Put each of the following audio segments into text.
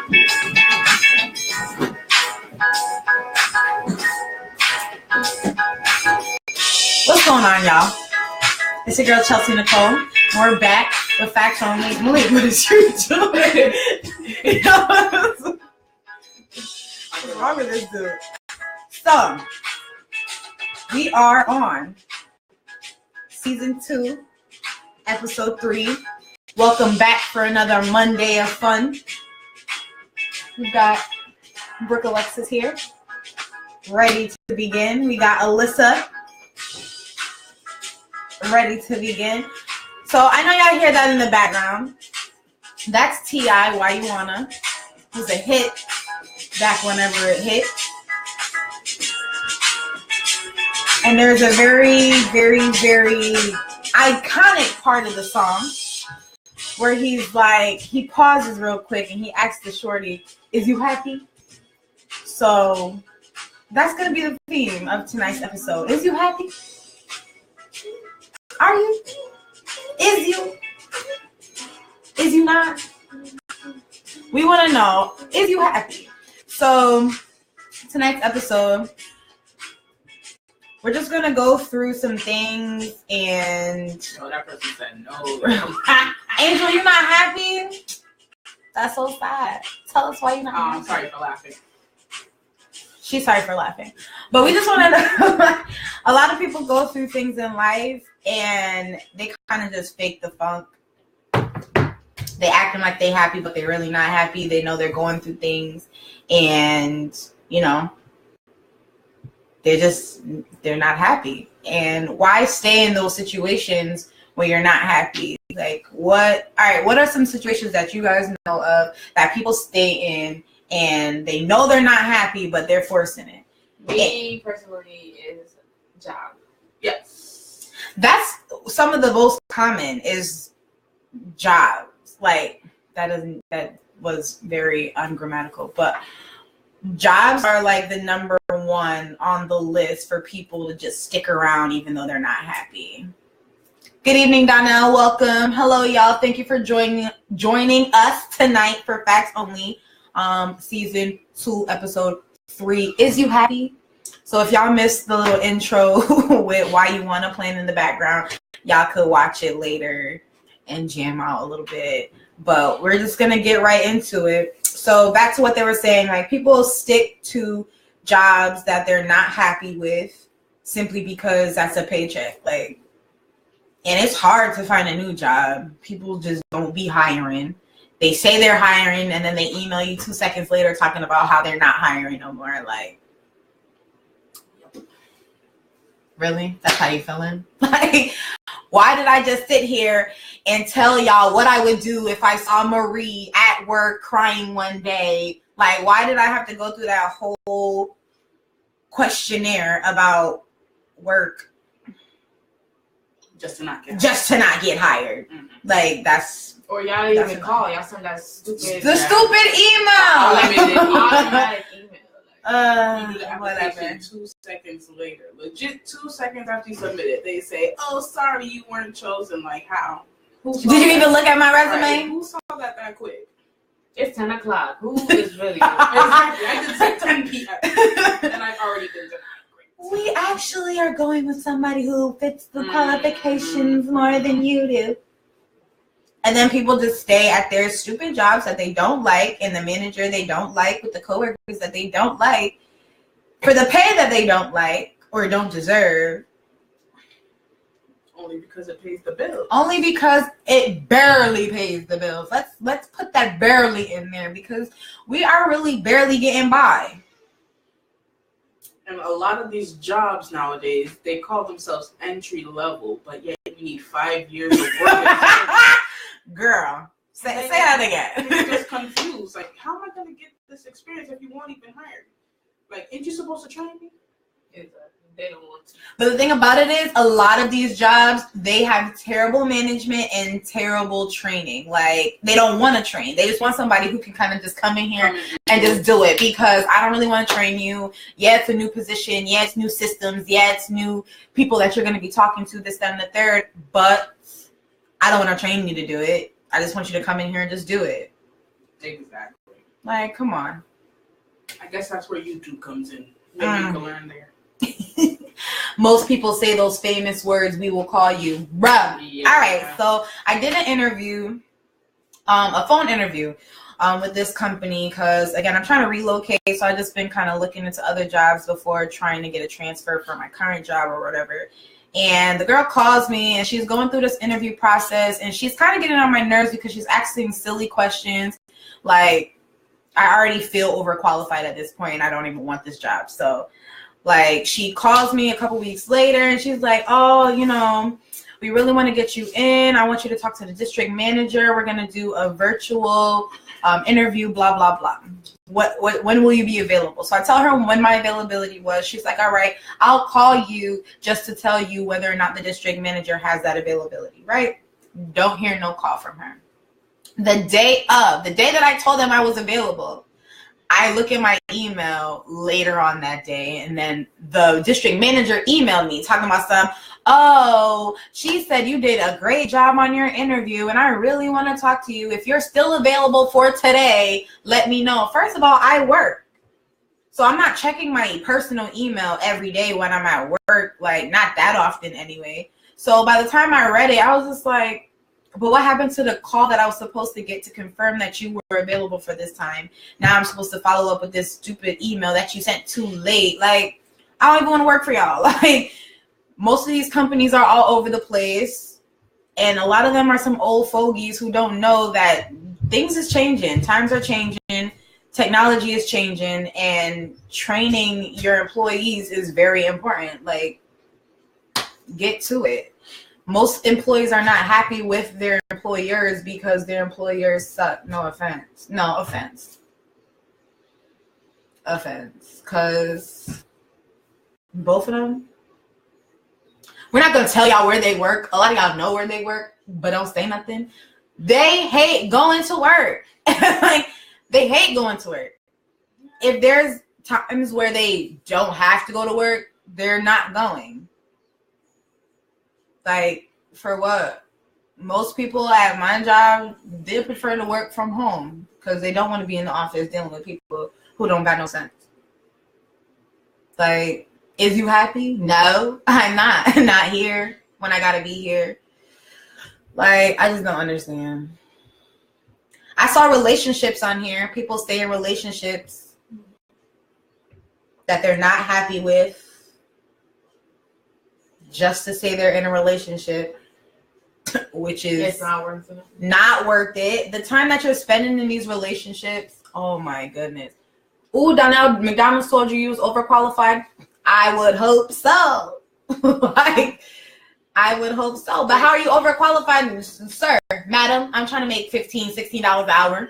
What's going on, y'all? It's your girl Chelsea Nicolle. We're back with Facts Only. Malik, what is you doing? What's wrong with this dude? So, we are on season 2, episode 3. Welcome back for another Monday of fun. We've got Brooke Alexis here, ready to begin. We got Alyssa, ready to begin. So I know y'all hear that in the background. That's T.I. Why You Wanna. It was a hit back whenever it hit. And there's a very, very, very iconic part of the song where he's like, he pauses real quick and he asks the shorty, "Is you happy?" So that's going to be the theme of tonight's episode. Is you happy? Are you? Is you? Is you not? We want to know, is you happy? So tonight's episode, we're just going to go through some things and... Oh, that person said no. Angel, you're not happy? That's so sad. Tell us why you're not happy. I'm sorry for laughing. She's sorry for laughing. But we just want to know, a lot of people go through things in life and they kind of just fake the funk. They acting like they happy, but they're really not happy. They know they're going through things and, you know, they're not happy. And why stay in those situations when you're not happy? Like what are some situations that you guys know of that people stay in and they know they're not happy, but they're forcing it? Me personally is job. Yes. That's some of the most common is jobs. Like that was very ungrammatical, but jobs are like the number one on the list for people to just stick around even though they're not happy. Good evening, Donnell. Welcome. Hello, y'all. Thank you for joining us tonight for Facts Only, season 2, episode 3. Is you happy? So if y'all missed the little intro with Why You Wanna playing in the background, y'all could watch it later and jam out a little bit. But we're just gonna get right into it. So back to what they were saying, like people stick to jobs that they're not happy with simply because that's a paycheck. Like, and it's hard to find a new job. People just don't be hiring. They say they're hiring and then they email you 2 seconds later talking about how they're not hiring no more. Like, really? That's how you feeling? Like, why did I just sit here and tell y'all what I would do if I saw Marie at work crying one day? Like, why did I have to go through that whole questionnaire about work just to not get hired? Mm-hmm. Like, that's... Or y'all didn't even call. Y'all send that stupid... stupid email! Automatic email. You do the application whatever. 2 seconds later. Legit 2 seconds after you submit it, they say, "Oh, sorry, you weren't chosen." Like, how? Did you even look at my resume? Right. Who saw that quick? It's 10 o'clock. Who is really... Exactly. I did say 10 p.m. and I've already been denied. We actually are going with somebody who fits the qualifications more than you do. And then people just stay at their stupid jobs that they don't like, and the manager they don't like, with the coworkers that they don't like, for the pay that they don't like or don't deserve. Only because it pays the bills. Only because it barely pays the bills. Let's put that barely in there, because we are really barely getting by. And a lot of these jobs nowadays, they call themselves entry level, but yet you need 5 years of work. Girl, say that again. They're just confused. Like, how am I going to get this experience if you won't even hire me? Like, ain't you supposed to train me? They don't want to. But the thing about it is, a lot of these jobs, they have terrible management and terrible training. Like, they don't want to train. They just want somebody who can kind of just come in here and just do it, because I don't really want to train you. Yeah, it's a new position. Yeah, it's new systems. Yeah, it's new people that you're going to be talking to, this, that, and the third. But I don't want to train you to do it. I just want you to come in here and just do it. Exactly. Like, come on. I guess that's where YouTube comes in. Maybe you can learn there. Most people say those famous words, we will call you bruh. Yeah. All right, so I did an interview, a phone interview with this company because, again, I'm trying to relocate, so I've just been kind of looking into other jobs before trying to get a transfer for my current job or whatever. And the girl calls me, and she's going through this interview process, and she's kind of getting on my nerves because she's asking silly questions. Like, I already feel overqualified at this point. I don't even want this job. So, like, she calls me a couple weeks later, and she's like, oh, you know, we really want to get you in. I want you to talk to the district manager. We're going to do a virtual interview, blah, blah, blah. When will you be available? So I tell her when my availability was. She's like, all right, I'll call you just to tell you whether or not the district manager has that availability, right? Don't hear no call from her. The day that I told them I was available, I look at my email later on that day, and then the district manager emailed me talking about oh, she said you did a great job on your interview, and I really want to talk to you. If you're still available for today, let me know. First of all, I work. So I'm not checking my personal email every day when I'm at work, like not that often anyway. So by the time I read it, I was just like, but what happened to the call that I was supposed to get to confirm that you were available for this time? Now I'm supposed to follow up with this stupid email that you sent too late. Like, I don't even want to work for y'all. Like, most of these companies are all over the place, and a lot of them are some old fogies who don't know that things is changing. Times are changing. Technology is changing, and training your employees is very important. Like, get to it. Most employees are not happy with their employers because their employers suck. No offense. No offense. Offense. Because both of them. We're not going to tell y'all where they work. A lot of y'all know where they work, but don't say nothing. They hate going to work. Like, they hate going to work. If there's times where they don't have to go to work, they're not going. Like, for what? Most people at my job, they prefer to work from home because they don't want to be in the office dealing with people who don't got no sense. Like, is you happy? No, I'm not. Not here when I gotta be here. Like, I just don't understand. I saw relationships on here. People stay in relationships that they're not happy with just to say they're in a relationship, which is it's not worth it. Not worth it. The time that you're spending in these relationships, oh my goodness. Ooh, Donnell, McDonald's told you was overqualified. I would hope so. Like, I would hope so. But how are you overqualified, sir, madam? I'm trying to make $15, $16 an hour.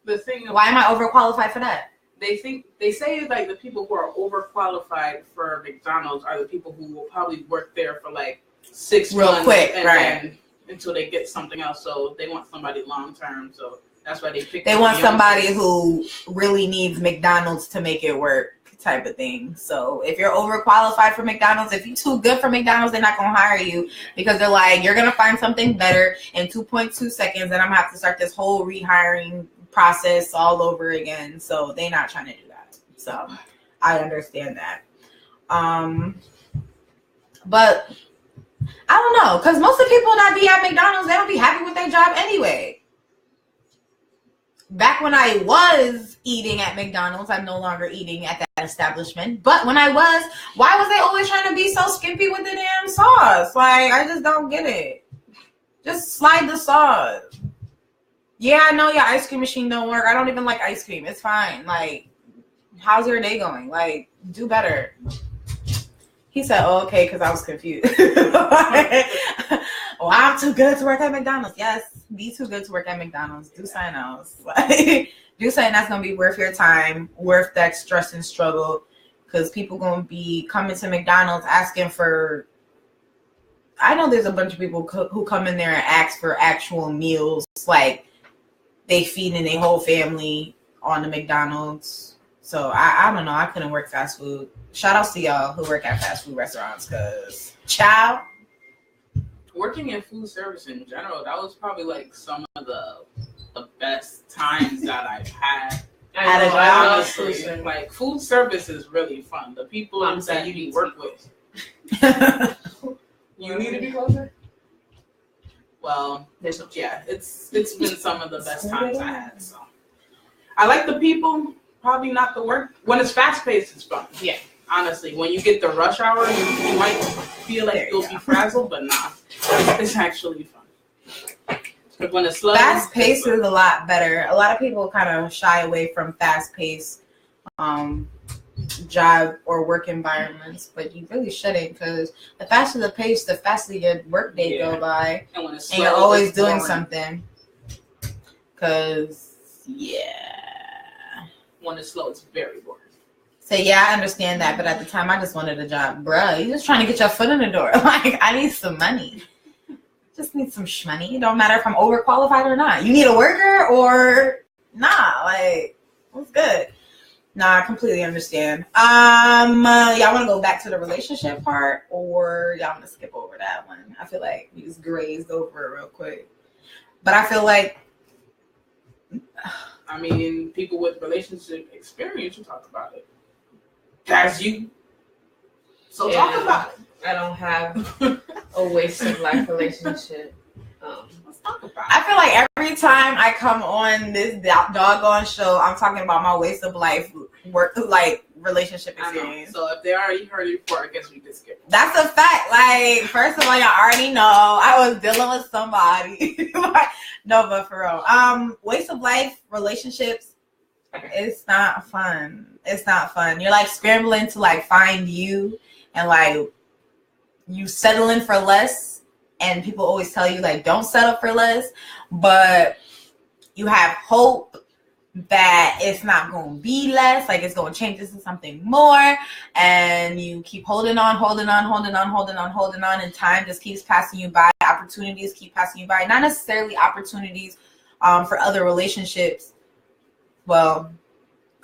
The thing, why am I overqualified for that? They say like the people who are overqualified for McDonald's are the people who will probably work there for like 6 real months quick, and right? then, until they get something else. So they want somebody long term. So that's why they pick. They want somebody who really needs McDonald's to make it work, type of thing. So if you're overqualified for McDonald's, if you're too good for McDonald's, they're not gonna hire you because they're like, you're gonna find something better in 2.2 seconds, and I'm gonna have to start this whole rehiring process all over again. So they're not trying to do that. So I understand that. But I don't know, because most of the people that be at McDonald's, they don't be happy with their job anyway. Back when I was eating at McDonald's, I'm no longer eating at that establishment. But when I was, why was they always trying to be so skimpy with the damn sauce? Like, I just don't get it. Just slide the sauce. Yeah, I know your ice cream machine don't work. I don't even like ice cream. It's fine. Like, how's your day going? Like, do better. He said, oh, okay, because I was confused. Oh, I'm too good to work at McDonald's. Yes, be too good to work at McDonald's. Do something else. Like, do something that's going to be worth your time, worth that stress and struggle, because people going to be coming to McDonald's asking for, I know there's a bunch of people who come in there and ask for actual meals, like they feeding their whole family on the McDonald's. So I don't know. I couldn't work fast food. Shout outs to y'all who work at fast food restaurants, because child. Working in food service in general, that was probably like some of the best times that I've had. At a job. Honestly, like food service is really fun. The people that you work with. You need to be closer. Well, yeah, it's been some of the best times I had. So I like the people, probably not the work. When it's fast paced, it's fun. Yeah, honestly, when you get the rush hour, you might feel like you'll be frazzled, but nah, it's actually fun. But when it's slow, fast paced is a lot better. A lot of people kind of shy away from fast paced job or work environments, but you really shouldn't, because the faster the pace, the faster your work day go by, and, when it's slow, and you're always doing something. Because when it's slow, it's very boring. So yeah, I understand that, but at the time, I just wanted a job, bruh. You just trying to get your foot in the door. Like, I need some money. Just need some shmoney. It don't matter if I'm overqualified or not. You need a worker or nah. Like, what's good? Nah, I completely understand. Y'all want to go back to the relationship part, or y'all want to skip over that one? I feel like we just grazed over it real quick. But I feel like, I mean, people with relationship experience will talk about it. That's you. So talk about it. I don't have a waste of life relationship. Let's talk about it. I feel like every time I come on this doggone show, I'm talking about my waste of life work, like relationship experience. So if they already heard it before, I guess we could skip it. That's a fact. Like, first of all, y'all already know I was dealing with somebody. No, but for real, waste of life relationships. It's not fun. It's not fun. You're like scrambling to like find you, and like you settling for less. And people always tell you like, don't settle for less, but you have hope that it's not going to be less, like it's going to change into something more, and you keep holding on, and time just keeps passing you by. Opportunities keep passing you by. Not necessarily opportunities for other relationships. Well,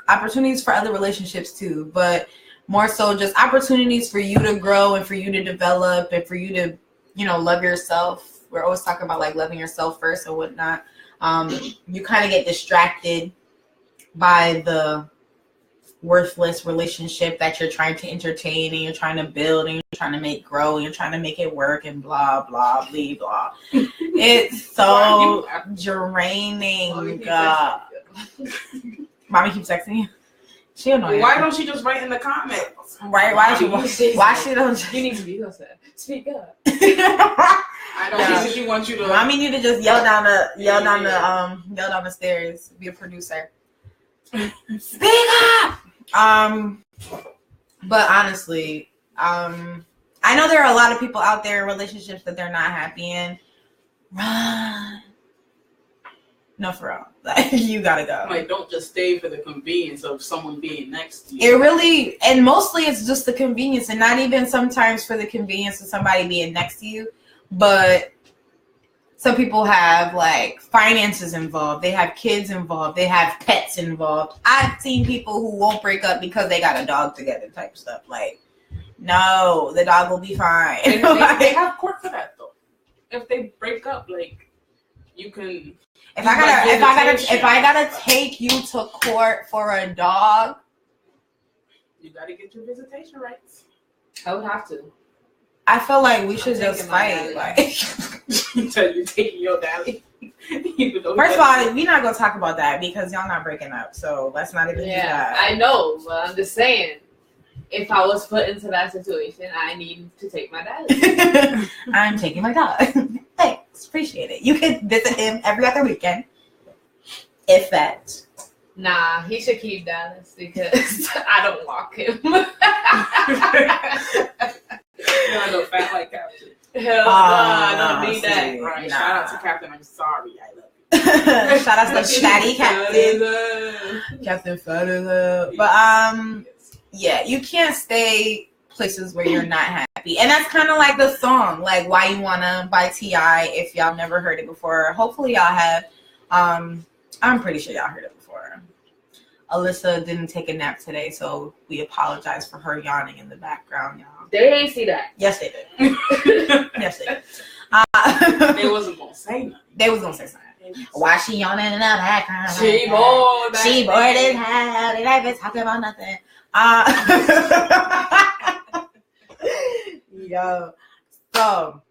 opportunities for other relationships too, but more so just opportunities for you to grow and for you to develop and for you to, you know, love yourself. We're always talking about like loving yourself first and whatnot. You kind of get distracted by the worthless relationship that you're trying to entertain and you're trying to build and you're trying to make grow and you're trying to make it work and blah, blah, blah, blah. It's so draining. Mommy keeps texting you. She annoying. Why don't she just write in the comments? Right? Why she don't? You need to be upset. Speak up. I don't think she wants you to. Mommy need to just yell down the stairs. Be a producer. Speak up. But honestly, I know there are a lot of people out there in relationships that they're not happy in. Run. No, for real. Like, you gotta go. Like, don't just stay for the convenience of someone being next to you. It really, and mostly it's just the convenience, and not even sometimes for the convenience of somebody being next to you, but some people have like finances involved, they have kids involved, they have pets involved. I've seen people who won't break up because they got a dog together type stuff. Like, no, the dog will be fine. And they have court for that though. If they break up, like, you can. If I gotta take you to court for a dog, you gotta get your visitation rights. I would have to. I feel like we should just fight. Like, until you taking your daddy. First of all, we're not gonna talk about that because y'all not breaking up. So let's not even do that. I know, but I'm just saying. If I was put into that situation, I need to take my dad. I'm taking my dog. Thanks. Appreciate it. You can visit him every other weekend. If that. Nah, he should keep Dallas because I don't walk him. You're no fat like Captain. Hell no, I don't need that. Right. Nah. Shout out to Captain. I'm sorry. I love you. Shout out to Fatty Captain. Captain Fatty. But yeah, you can't stay places where you're not happy. And that's kind of like the song, like Why You Wanna by T.I. If y'all never heard it before. Hopefully y'all have. I'm pretty sure y'all heard it before. Alyssa didn't take a nap today, so we apologize for her yawning in the background, y'all. They ain't see that. Yes, they did. Yes, they did. They wasn't going to say nothing. They was going to say something. Why she yawning in the background? She bored. She bored as hell. They not even talking about nothing. Yo. So,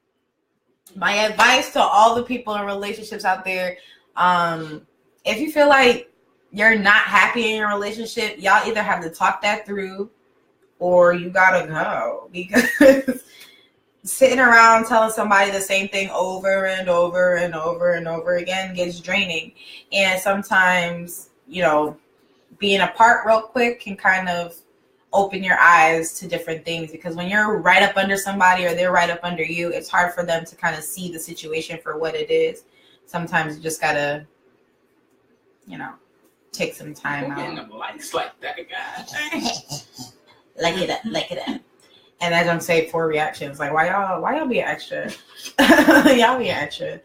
my advice to all the people in relationships out there, if you feel like you're not happy in your relationship, y'all either have to talk that through or you gotta go, because sitting around telling somebody the same thing over and over and over and over again gets draining. And sometimes, you know, being apart real quick can kind of open your eyes to different things, because when you're right up under somebody or they're right up under you, it's hard for them to kind of see the situation for what it is. Sometimes you just gotta, you know, take some time out. Likes like that, guys. Like it up. And as I'm saying, 4 reactions. Like, why y'all be extra? Y'all be extra.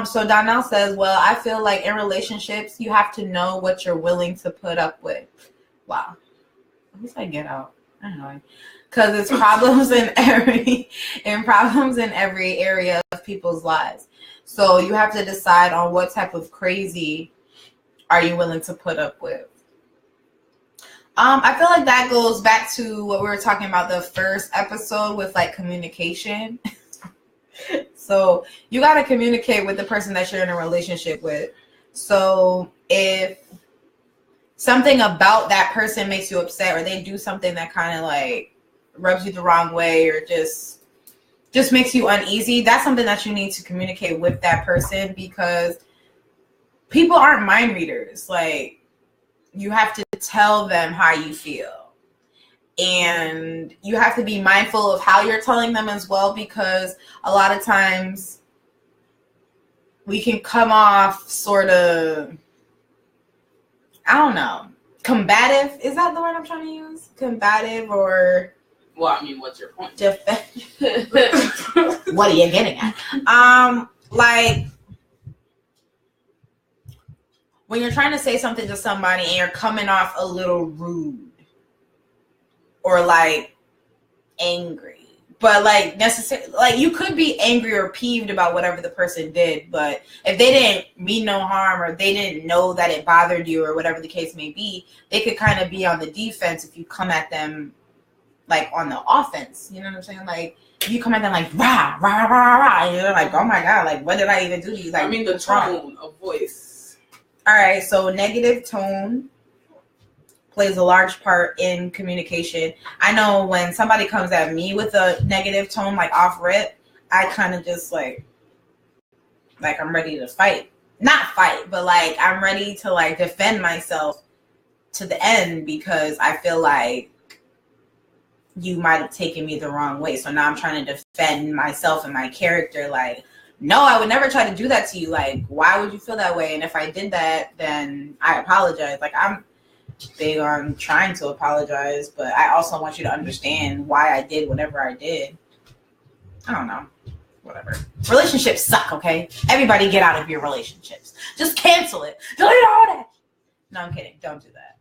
So Donnell says, well, I feel like in relationships, you have to know what you're willing to put up with. Wow. Who's like get out? I don't know. Because it's problems in every area of people's lives. So you have to decide on what type of crazy are you willing to put up with. I feel like that goes back to what we were talking about the first episode with like communication. So you got to communicate with the person that you're in a relationship with. So if something about that person makes you upset, or they do something that kind of like rubs you the wrong way, or just makes you uneasy, that's something that you need to communicate with that person, because people aren't mind readers. Like, you have to tell them how you feel, and you have to be mindful of how you're telling them as well, because a lot of times we can come off sort of, I don't know, combative. Is that the word I'm trying to use? Combative, or well, I mean, what's your point? What are you getting at? Like, when you're trying to say something to somebody and you're coming off a little rude or like angry, but like necessarily, like you could be angry or peeved about whatever the person did, but if they didn't mean no harm, or they didn't know that it bothered you, or whatever the case may be, they could kind of be on the defense if you come at them like on the offense. You know what I'm saying? Like, if you come at them like rah rah rah rah, and you're like, oh my god, like what did I even do to you? Like, I mean, the tone of voice. All right, so negative tone plays a large part in communication. I know when somebody comes at me with a negative tone, like off rip, I kind of just like I'm ready to fight. Not fight, but like I'm ready to like defend myself to the end, because I feel like you might have taken me the wrong way. So now I'm trying to defend myself and my character. Like, no, I would never try to do that to you. Like, why would you feel that way? And if I did that, then I apologize. Like, I'm big on trying to apologize, but I also want you to understand why I did whatever I did. I don't know. Whatever. Relationships suck, okay? Everybody get out of your relationships. Just cancel it. Delete all that. No, I'm kidding. Don't do that.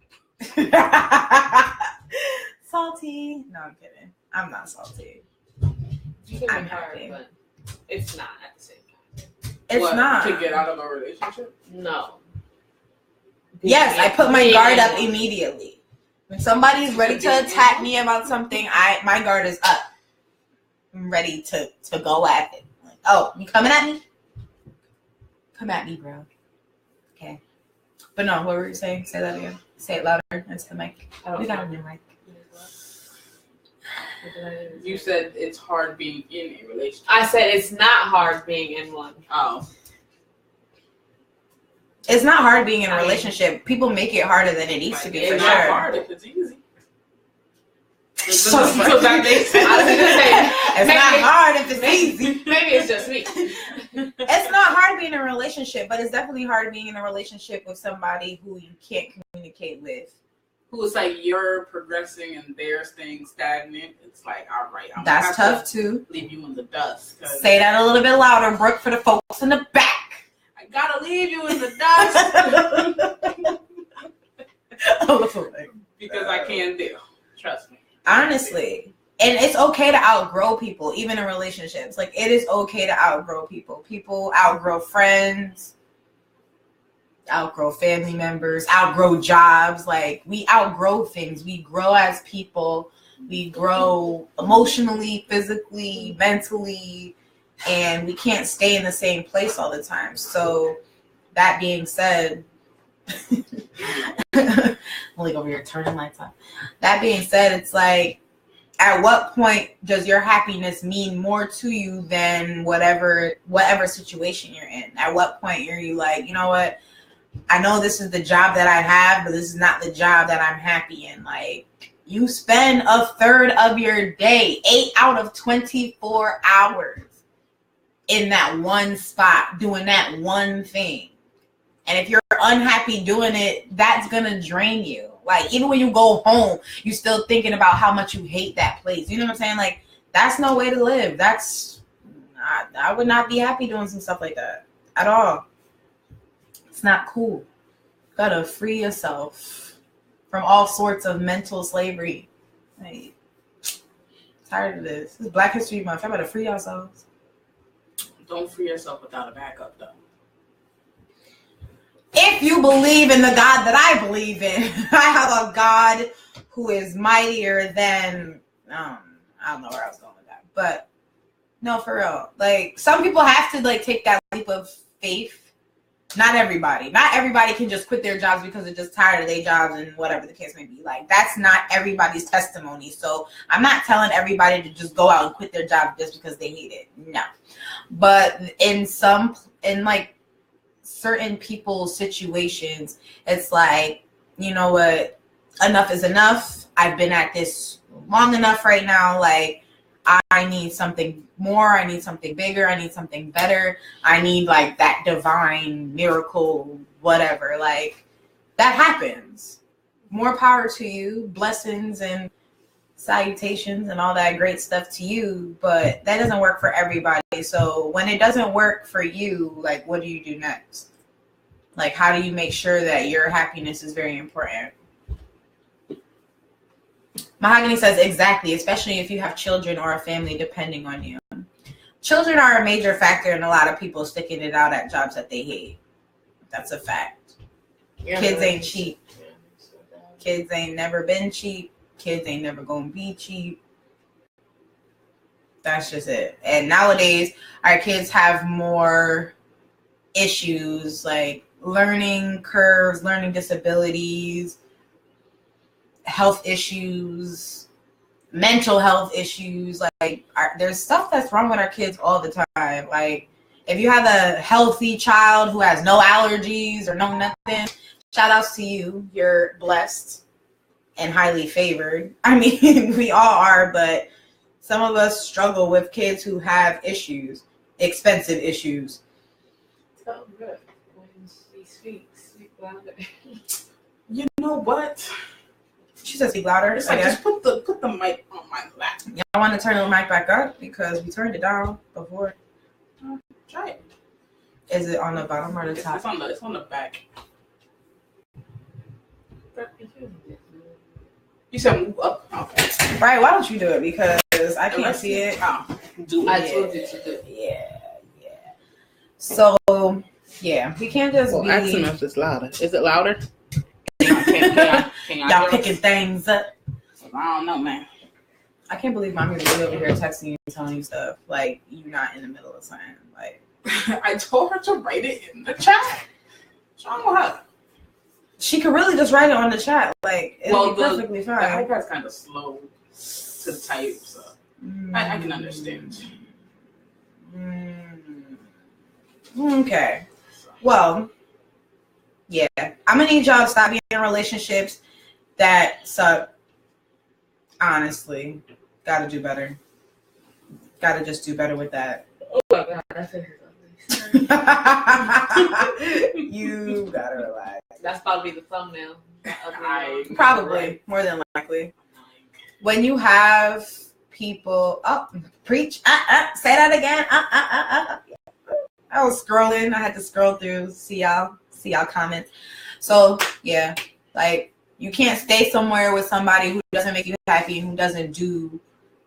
Salty. No, I'm kidding. I'm not salty. I'm happy, but it's not at the same time. It's not. To get out of a relationship? No. Yes, I put my guard up immediately. When somebody's ready to attack me about something, my guard is up. I'm ready to go at it. Like, oh, you coming at me? Come at me, bro. Okay. But no, what were you saying? Say that again. Say it louder into the mic. We got a new mic. You said it's hard being in a relationship. I said it's not hard being in one. Oh. It's not hard being in a relationship. People make it harder than it needs to be, for it's sure. It's not hard if it's easy. So that makes sense. It's not hard if it's easy. Maybe it's just me. It's not hard being in a relationship, but it's definitely hard being in a relationship with somebody who you can't communicate with. Who is like you're progressing and they're staying stagnant. It's like, all right, that's tough too. Leave you in the dust. Say that a little bit louder, Brooke, for the folks in the back. I gotta leave you in the dust. Because I can do. Trust me. Honestly. And it's okay to outgrow people, even in relationships. Like, it is okay to outgrow people. People outgrow friends. outgrow family members, outgrow jobs. Like, we outgrow things. We grow as people. We grow emotionally, physically, mentally, and we can't stay in the same place all the time. So that being said, I'm like over here turning lights off. That being said, it's like, at what point does your happiness mean more to you than whatever situation you're in? At what point are you like, you know what? I know this is the job that I have, but this is not the job that I'm happy in. Like, you spend a third of your day, 8 out of 24 hours in that one spot, doing that one thing. And if you're unhappy doing it, that's going to drain you. Like, even when you go home, you're still thinking about how much you hate that place. You know what I'm saying? Like, that's no way to live. I would not be happy doing some stuff like that at all. It's not cool. Gotta free yourself from all sorts of mental slavery. Like, tired of this. This is Black History Month. Y'all better free yourselves. Don't free yourself without a backup, though. If you believe in the God that I believe in, I have a God who is mightier than, I don't know where I was going with that, but no, for real. Like, some people have to like take that leap of faith. Not everybody can just quit their jobs because they're just tired of their jobs and whatever the case may be. Like, that's not everybody's testimony. So I'm not telling everybody to just go out and quit their job just because they hate it. No. But in like certain people's situations, it's like, you know what, enough is enough. I've been at this long enough right now. Like, I need something more. I need something bigger. I need something better. I need like that divine miracle, whatever. Like, that happens. More power to you. Blessings and salutations and all that great stuff to you. But that doesn't work for everybody. So when it doesn't work for you, like, what do you do next? Like, how do you make sure that your happiness is very important? Mahogany says, exactly, especially if you have children or a family depending on you. Children are a major factor in a lot of people sticking it out at jobs that they hate. That's a fact. Yeah, kids ain't cheap. Kids ain't never been cheap. Kids ain't never gonna be cheap. That's just it. And nowadays, our kids have more issues like learning curves, learning disabilities, health issues, mental health issues. Like, there's stuff that's wrong with our kids all the time. Like, if you have a healthy child who has no allergies or no nothing, shout outs to you. You're blessed and highly favored. I mean, we all are, but some of us struggle with kids who have issues, expensive issues. So good. When she speaks, speak louder. You know what? She said speak louder. It's like, just put the mic on my lap. Y'all want to turn the mic back up because we turned it down before. Try it. Is it on the bottom or the top? It's on the back. You said move up. Okay. Right. Why don't you do it? Because I can't see it. I told you to do it. Yeah. So yeah, we can't just be. Ask him if it's louder. Is it louder? Y'all picking things up. I don't know, man. I can't believe mommy's really over here texting you and telling you stuff like you're not in the middle of something. Like, I told her to write it in the chat. What's wrong with her? She could really just write it on the chat. Like, it'll be perfectly fine. The iPad's kind of slow to type, so I can understand. Okay. Well, yeah. I'm gonna need y'all to stop being in relationships that suck. Honestly, gotta do better. Gotta just do better with that. Oh my god, that's You gotta relax. That's probably the thumbnail. Probably, more than likely. When you have people, preach, say that again. I was scrolling. I had to scroll through, see y'all comments. So yeah, like, you can't stay somewhere with somebody who doesn't make you happy and who doesn't do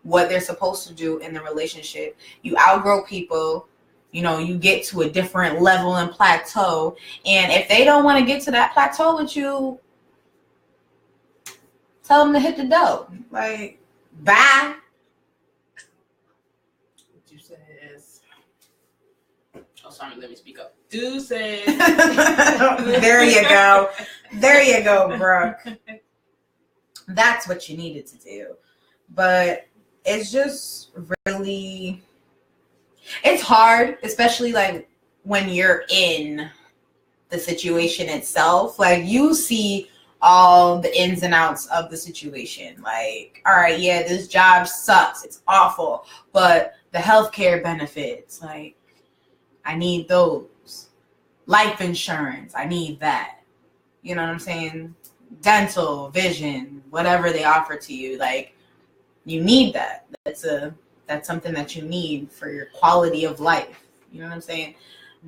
what they're supposed to do in the relationship. You outgrow people. you get to a different level and plateau. And if they don't want to get to that plateau with you, tell them to hit the dough. Like, bye. Oh, sorry, let me speak up. Deuces. There you go. There you go, Brooke. That's what you needed to do. But it's just really, it's hard, especially like when you're in the situation itself. Like, you see all the ins and outs of the situation. Like, all right, yeah, this job sucks. It's awful. But the healthcare benefits, like, I need those. Life insurance, I need that. You know what I'm saying? Dental, vision, whatever they offer to you, like, you need that. That's something that you need for your quality of life. You know what I'm saying?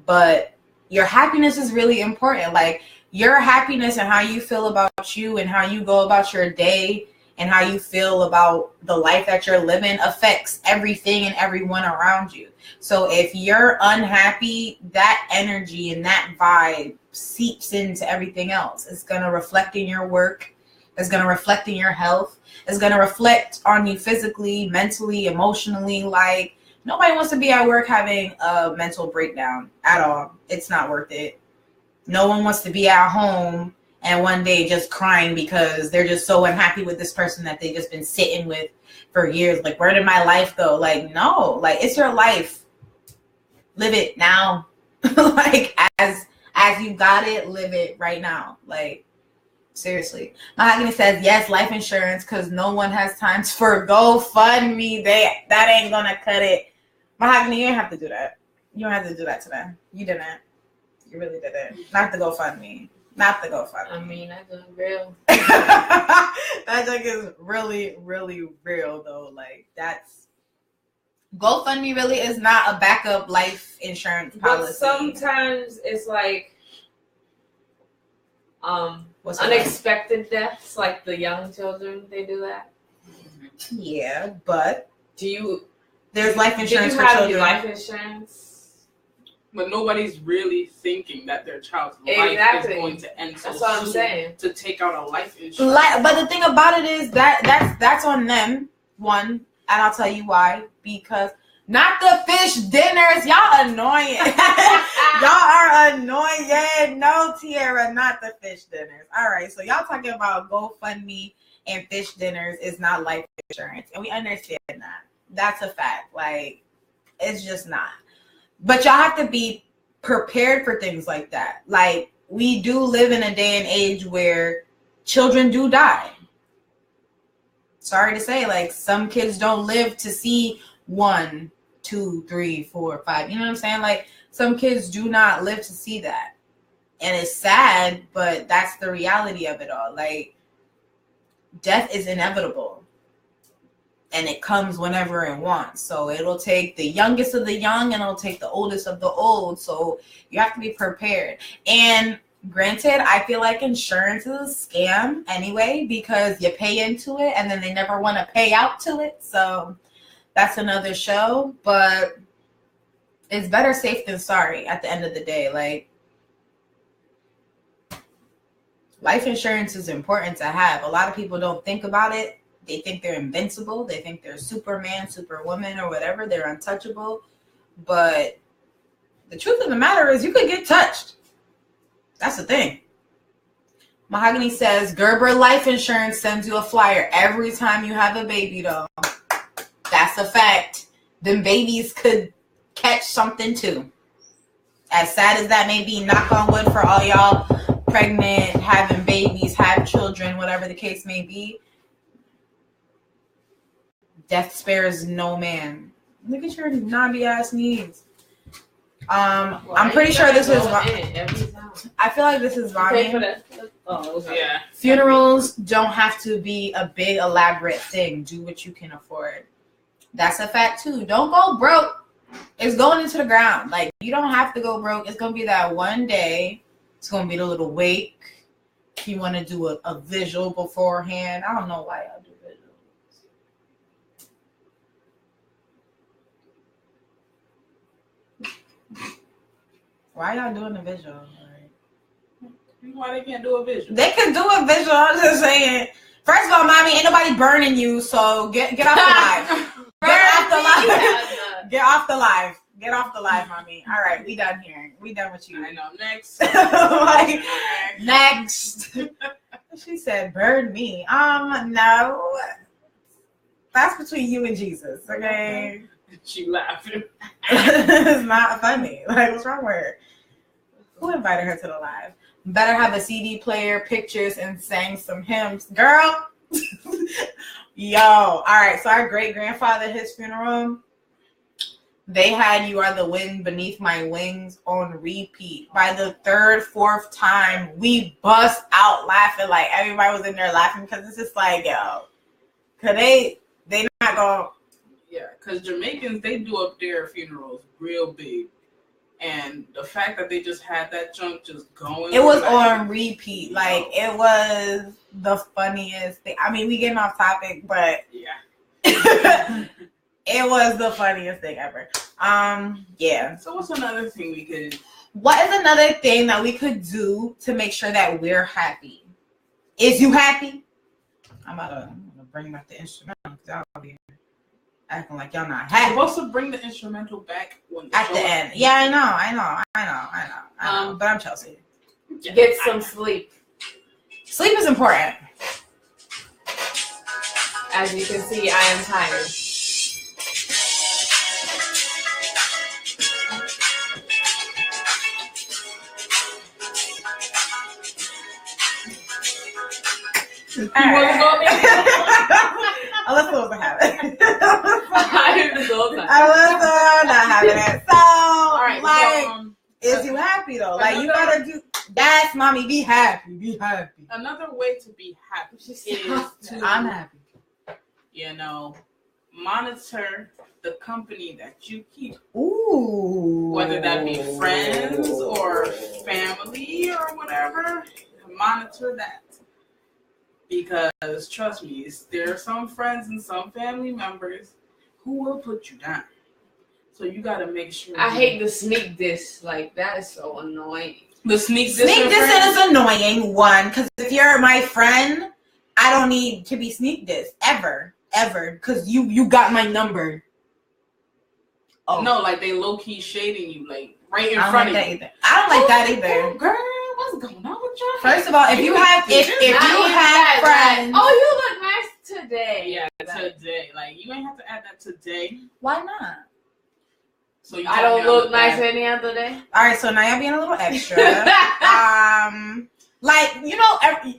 But your happiness is really important. Like, your happiness and how you feel about you and how you go about your day and how you feel about the life that you're living affects everything and everyone around you. So if you're unhappy, that energy and that vibe seeps into everything else. It's going to reflect in your work. It's going to reflect in your health. It's going to reflect on you physically, mentally, emotionally. Like, nobody wants to be at work having a mental breakdown at all. It's not worth it. No one wants to be at home and one day just crying because they're just so unhappy with this person that they've just been sitting with for years. Like, where did my life go? Like, no, like, it's your life. Live it now. Like, as you got it, live it right now. Like, seriously. Mahogany says, yes, life insurance, because no one has time for GoFundMe. That ain't gonna cut it. Mahogany, you didn't have to do that. You don't have to do that today. You didn't. You really didn't. Not the GoFundMe. Not the GoFundMe. I mean, that's real. That joke is really, really real, though. Like, that's... GoFundMe really is not a backup life insurance policy. But sometimes it's like What's unexpected deaths, like the young children, they do that. Yeah, but... There's life insurance do for you have children. Life insurance? But nobody's really thinking that their child's life is going to end so That's what I'm saying. To take out a life insurance. But the thing about it is that's on them, one, and I'll tell you why. Because not the fish dinners, y'all annoying. Y'all are annoying. No, Tiara, not the fish dinners. All right, so y'all talking about GoFundMe and fish dinners is not life insurance, and we understand that. That's a fact. Like, it's just not. But y'all have to be prepared for things like that. Like, we do live in a day and age where children do die. Sorry to say, like, some kids don't live to see 1, 2, 3, 4, 5. You know what I'm saying? Like, some kids do not live to see that. And it's sad, but that's the reality of it all. Like, death is inevitable. And it comes whenever it wants. So it'll take the youngest of the young and it'll take the oldest of the old. So you have to be prepared. And granted, I feel like insurance is a scam anyway, because you pay into it and then they never want to pay out to it. So that's another show. But it's better safe than sorry at the end of the day. Like, life insurance is important to have. A lot of people don't think about it. They think they're invincible. They think they're Superman, Superwoman, or whatever. They're untouchable. But the truth of the matter is you could get touched. That's the thing. Mahogany says, Gerber Life Insurance sends you a flyer every time you have a baby, though. That's a fact. Them babies could catch something, too. As sad as that may be, knock on wood for all y'all pregnant, having babies, have children, whatever the case may be. Death spares no man. Look at your knobby ass knees. I'm pretty sure this is. I feel like this is vomit. Yeah. Funerals don't have to be a big elaborate thing. Do what you can afford. That's a fact too. Don't go broke. It's going into the ground. Like, you don't have to go broke. It's gonna be that one day. It's gonna be the little wake. You want to do a visual beforehand. I don't know why y'all do visuals. Why y'all doing a visual? Why they can't do a visual? They can do a visual. I'm just saying. First of all, mommy, ain't nobody burning you, so get off the live. Get off the live. Get off the live. Get off the live, mommy. All right, we done here. We done with you. I know. Next. Like, next. She said, burn me. No. That's between you and Jesus, okay? She laughing. It's not funny. Like, what's wrong with her? Who invited her to the live? Better have a CD player, pictures, and sang some hymns. Girl. Yo. All right, so our great-grandfather, his funeral, they had You Are the Wind Beneath My Wings on repeat. By the third, fourth time, we bust out laughing. Like, everybody was in there laughing because it's just like, yo. Because they not going. Yeah, because Jamaicans, they do up their funerals real big. And the fact that they just had that junk just going. It was on repeat. Like, it was the funniest thing. I mean, we getting off topic, but. Yeah. It was the funniest thing ever. Yeah. So what's another thing we could? What is another thing that we could do to make sure that we're happy? Is you happy? I'm gonna bring back the instrumental because y'all be acting like y'all not happy. We're supposed to bring the instrumental back when at the end. Yeah, I know. But I'm Chelsea. Get some sleep. Sleep is important. As you can see, I am tired. Alyssa wasn't having it. I Alyssa not having it. So, all right, like, is you happy though? Like, you gotta do. That's mommy. Be happy. Be happy. Another way to be happy is to. I'm happy. Monitor the company that you keep. Ooh. Whether that be friends or family or whatever, monitor that. Because trust me, there are some friends and some family members who will put you down. So you gotta make sure. I hate the sneak diss. Like, that is so annoying. The sneak diss. Sneak diss is annoying. One, because if you're my friend, I don't need to be sneak diss ever, because you got my number. Oh no, like they low key shading you, like right in front of you. I don't like that either. Oh, girl, what's going on with you? First of all, if you have friends, oh, you look nice today. Yeah, today. Like, you ain't have to add that today. Why not? So you I don't look nice any other day. All right, so now you're being a little extra. Like,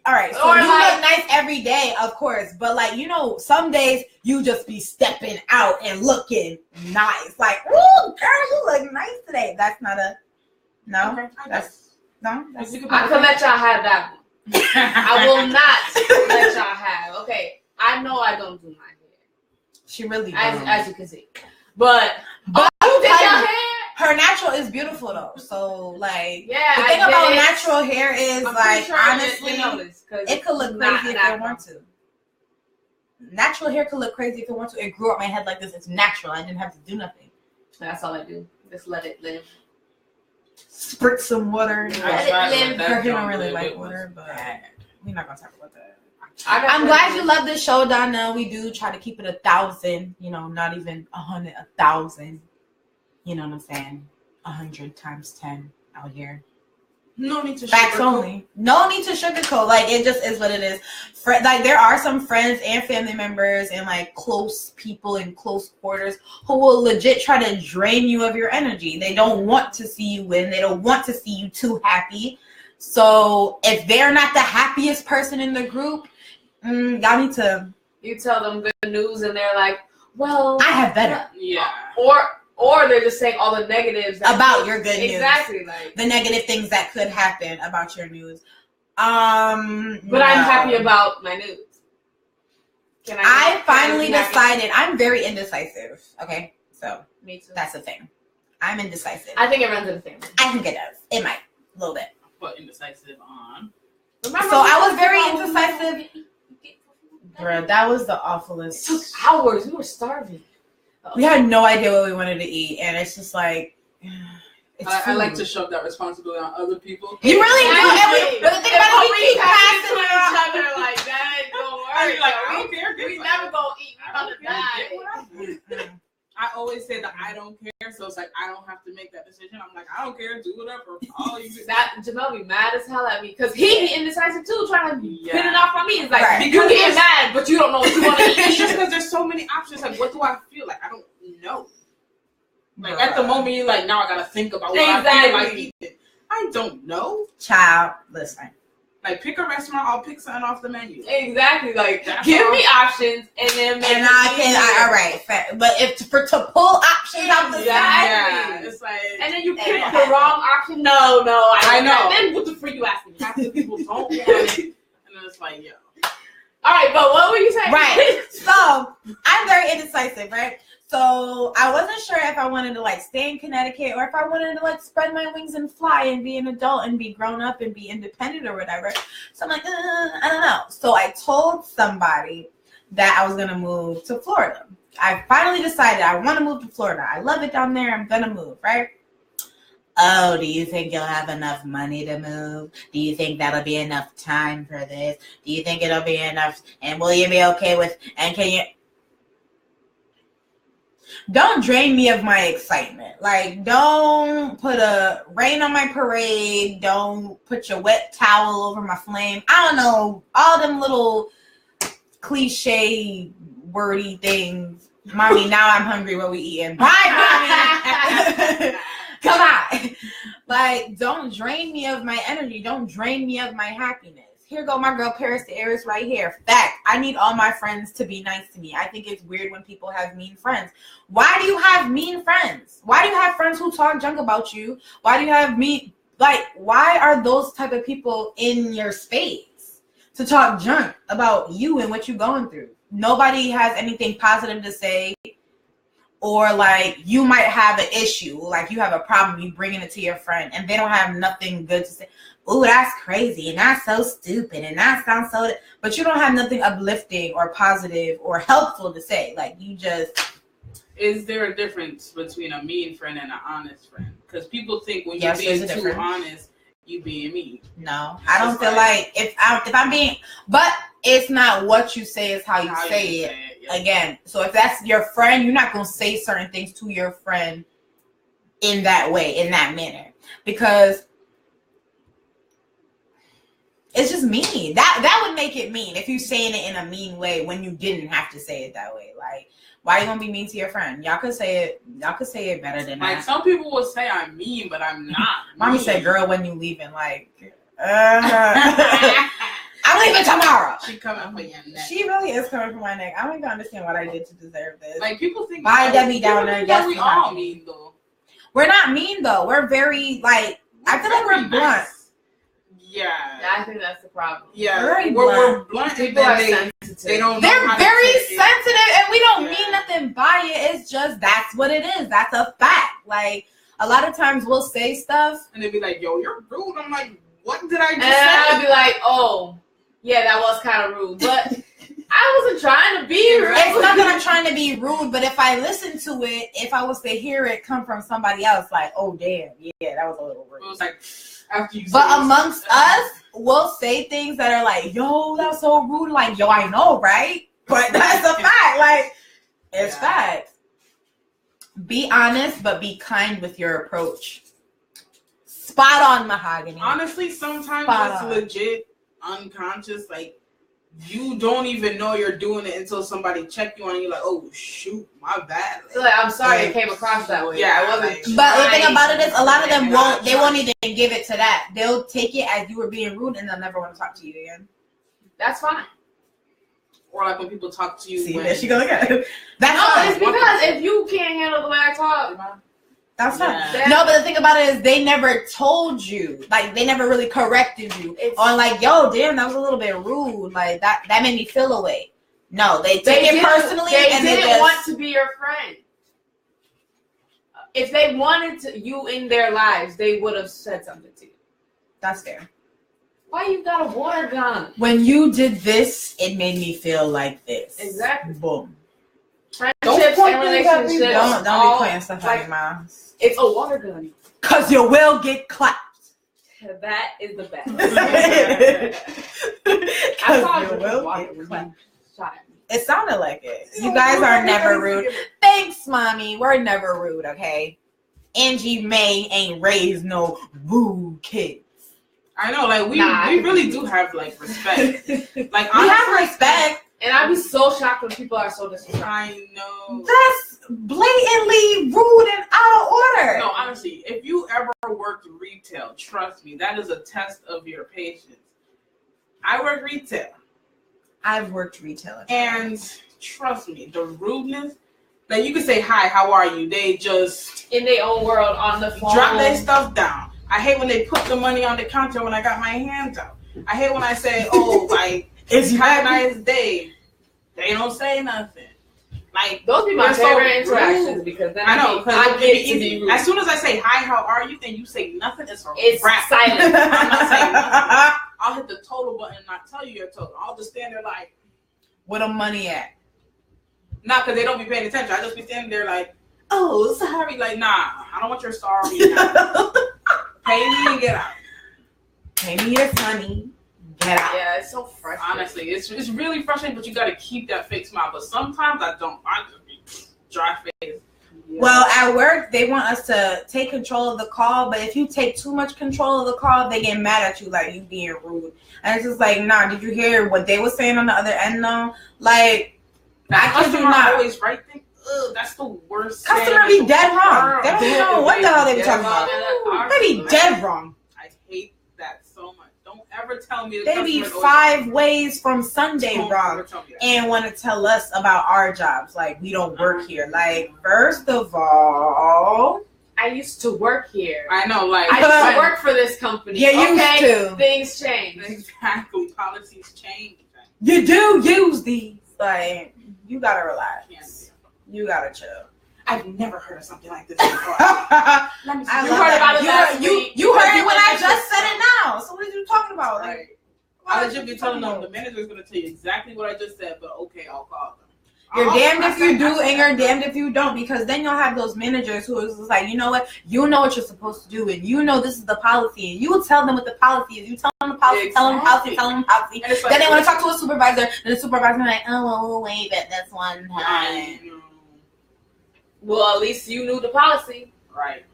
all right, so or you like, look nice every day, of course, but like, some days you just be stepping out and looking nice. Like, ooh, girl, you look nice today. That's not a, no, okay, that's, no. I can let y'all have that one. I will not let y'all have. Okay, I know I don't do my hair. She really does. does. As you can see. But you did your hair? Her natural is beautiful though. So like, yeah, the thing about natural hair is, I'm like, sure honestly, it could look crazy if it want to. Natural hair could look crazy if it want to. It grew up my head like this. It's natural. I didn't have to do nothing. That's all I do. Just let it live. Spritz some water. Let it live. Her hair don't really like water, but we're not gonna talk about that. I'm glad you love this show, Donna. We do try to keep it 1,000. Not even 100, 1,000. You know what I'm saying? 100 times 10 out here. No need to facts only. No need to sugarcoat. Like, it just is what it is. Like, there are some friends and family members and like close people in close quarters who will legit try to drain you of your energy. They don't want to see you win. They don't want to see you too happy. So if they're not the happiest person in the group, y'all need to. You tell them good news and they're like, well, I have better. Yeah. Or they're just saying all the negatives about your good news. Exactly, like the negative things that could happen about your news. But I'm happy about my news. I finally decided. I'm very indecisive. Okay, so me too. That's the thing. I'm indecisive. I think it runs in the family. I think it does. It might a little bit. But indecisive on. Remember, so I was very indecisive. Bruh, that was the awfulest. It took hours. We were starving. We had no idea what we wanted to eat, and it's just like, I like to shove that responsibility on other people. You really do. But the thing about it, we keep passing to it each off. other like that. Don't worry. I mean, like, I don't care. We never gonna eat. We gonna die. I always say that I don't care, so it's like I don't have to make that decision. I'm like, I don't care, do whatever. All you do. That Jamel be mad as hell at me because he be indecisive too, trying to pin it off on me. It's like Right. you getting mad, but you don't know what you want to eat. It's just because there's so many options. Like, what do I feel like? I don't know. Like at the moment, you're like, now I gotta think about what I feel like eating. I don't know. Child, listen. Like, pick a restaurant. I'll pick something off the menu. Exactly. Like, give me options and then make all right. But to pull options out the side, yeah, it's like, and then you pick the wrong option. No, I know. Then what the freak you asking me? Half the people don't want it, and then it's like, yo. All right, but what were you saying? Right. So I'm very indecisive, right? So I wasn't sure if I wanted to like stay in Connecticut or if I wanted to like spread my wings and fly and be an adult and be grown up and be independent or whatever. So I'm like, I don't know. So I told somebody that I was going to move to Florida. I finally decided I want to move to Florida. I love it down there. I'm going to move, right? Oh, do you think you'll have enough money to move? Do you think that'll be enough time for this? Do you think it'll be enough? And will you be okay with, and can you? Don't drain me of my excitement. Like, don't put a rain on my parade. Don't put your wet towel over my flame. I don't know. All them little cliche, wordy things. Mommy, now I'm hungry. What we eating? Bye, mommy. Come on. Like, don't drain me of my energy. Don't drain me of my happiness. Here go my girl Paris the Heiress right here. Fact, I need all my friends to be nice to me. I think it's weird when people have mean friends. Why do you have mean friends? Why do you have friends who talk junk about you? Why do you have why are those type of people in your space to talk junk about you and what you're going through? Nobody has anything positive to say. Or like you might have an issue, like you have a problem, you bringing it to your friend and they don't have nothing good to say. Oh, that's crazy and that's so stupid and that sounds so, but you don't have nothing uplifting or positive or helpful to say. Like you just. Is there a difference between a mean friend and an honest friend? Because people think when you're being too honest, you being mean. No, I don't feel like if I'm being, but it's not what you say, it's how you say it. Yeah. Again, so if that's your friend, you're not going to say certain things to your friend in that way, in that manner, because it's just mean. That would make it mean if you're saying it in a mean way when you didn't have to say it that way. Like, why are you gonna be mean to your friend? Y'all could say it better than that. Like some people will say I'm mean, but I'm not. Mommy said, "Girl, when you leaving?" Like, I'm leaving tomorrow. She coming for your neck. She really is coming for my neck. I don't even understand what I did to deserve this. Like people think. Bye, Debbie Downer. Yes, we all mean though. We're not mean though. We're very like. I feel like we're blunt. Yeah, I think that's the problem. Yeah, we're blunt. People are sensitive. They don't. They're very sensitive, and we don't mean nothing by it. It's just that's what it is. That's a fact. Like a lot of times we'll say stuff, and they'll be like, "Yo, you're rude." I'm like, "What did I just say?" And I'll be like, "Oh, yeah, that was kind of rude," but I wasn't trying to be rude. It's not that I'm trying to be rude, but if I listen to it, if I was to hear it come from somebody else, like, "Oh damn, yeah, that was a little rude." It was like. After you but amongst us, we'll say things that are like, "Yo, that's so rude." Like, "Yo, I know, right?" But that's a fact. Like, it's fact. Be honest, but be kind with your approach. Spot on, Mahogany. Honestly, sometimes it's legit unconscious. Like, you don't even know you're doing it until somebody check you on. And you're like, "Oh shoot, my bad." Like, I'm sorry it came across that way. Yeah, I wasn't. But the thing about it is, a lot of them won't. They won't even give it to that. They'll take it as you were being rude, and they'll never want to talk to you again. That's fine. Or like when people talk to you. See, there she go again. That's no, it's because if you can't handle the way I talk. That's fine. Yeah. No, but the thing about it is they never told you. Like, they never really corrected you on like, "Yo, damn, that was a little bit rude. Like, that made me feel away." No, they take it personally. They and didn't want to be your friend. If they wanted you in their lives, they would have said something to you. That's fair. Why you got a water gun? When you did this, it made me feel like this. Exactly. Boom. Friendships and relationships. Don't be putting stuff out your mouth. It's a water gun. Cause you will get clapped. That is the best. Cause you will get clapped. It sounded like it. You guys are never rude. Thanks, mommy. We're never rude, okay? Angie May ain't raised no rude kids. I know, like we really do have like respect. Like we have respect. And I'd be so shocked when people are so disrespectful. I know. That's blatantly rude and out of order. No, honestly, if you ever worked retail, trust me, that is a test of your patience. I work retail. I've worked retail. And trust me, the rudeness, like you can say, hi, how are you? They just... in their own world on the phone. Drop their stuff down. I hate when they put the money on the counter when I got my hands out. I hate when I say, oh, like, have a nice day. They don't say nothing. Like, those be my favorite interactions because then I know I get to be rude. As soon as I say hi, how are you, and you say nothing, it's silent. I'm not saying nothing. I'll hit the total button and not tell you your total. I'll just stand there like, where the money at? Not because they don't be paying attention. I just be standing there like, oh, sorry. Like, nah, I don't want your sorry. Pay me and get out. Pay me your money. Get out. Yeah, it's so frustrating. Honestly, it's really frustrating, but you got to keep that fake smile. But sometimes I don't. I just be dry face. Yeah. Well, at work, they want us to take control of the call, but if you take too much control of the call, they get mad at you like you being rude. And it's just like, nah, did you hear what they were saying on the other end though? Like, I kid you not. Always right thing. Ugh, that's the worst. Customer be dead wrong. They don't even know what the hell they be talking about. They be dead wrong. I hate that so much. Don't ever tell me they be 5 ways from Sunday wrong and want to tell us about our jobs. Like, we don't work here. Like, first of all, I used to work here. I know, like I used to work for this company. Yeah, you used to. Things change. Exactly. Policies change. You do use these. Like, you gotta relax. Yes. You gotta chill. I've never heard of something like this before. You heard about it last week. You heard it when I just said it now. So what are you talking about? Right. I should be telling them the manager's going to tell you exactly what I just said, but okay, I'll call them. You're damned if you do and you're damned if you don't, because then you'll have those managers who is just like, you know what? You know what you're supposed to do, and you know this is the policy, and you will tell them what the policy is. You tell them the policy, tell them the policy, tell them the policy. Like, then they want to talk to a supervisor, and the supervisor is like, oh, well, we'll waive it this one time. Well, at least you knew the policy. Right.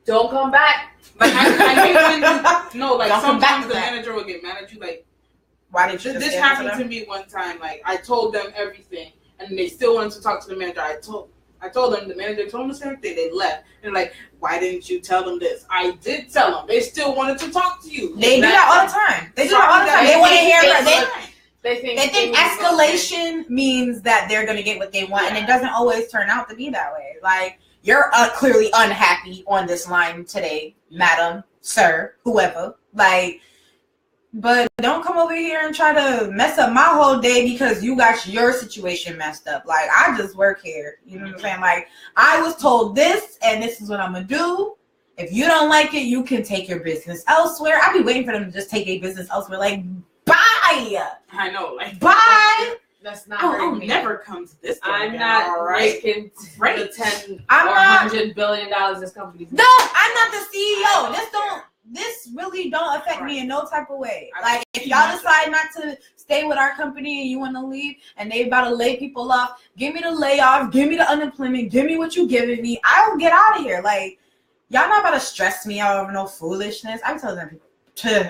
Don't come back. Like, I hate when you, like, sometimes the manager will get mad at you, like, why did you this happened to me one time. Like, I told them everything, and they still wanted to talk to the manager. I told them, the manager told them the same thing. They left. And like, why didn't you tell them this? I did tell them. They still wanted to talk to you. They do that all the time. They do that all the time. They want to hear that. They think escalation means that they're going to get what they want, and it doesn't always turn out to be that way. Like, you're clearly unhappy on this line today, madam, sir, whoever. Like, but don't come over here and try to mess up my whole day because you got your situation messed up. Like, I just work here. You know what I'm saying? Like, I was told this, and this is what I'm going to do. If you don't like it, you can take your business elsewhere. I be waiting for them to just take a business elsewhere. Like, bye. I know. Like, bye. That's not. I'll never come to this. I'm not making the $10 or $100 billion this company. No, I'm not the CEO. This really don't affect me in no type of way. Like, if y'all decide not to stay with our company and you want to leave and they about to lay people off, give me the layoff, give me the unemployment, give me what you giving me. I will get out of here. Like, y'all not about to stress me out over no foolishness. I'm telling them,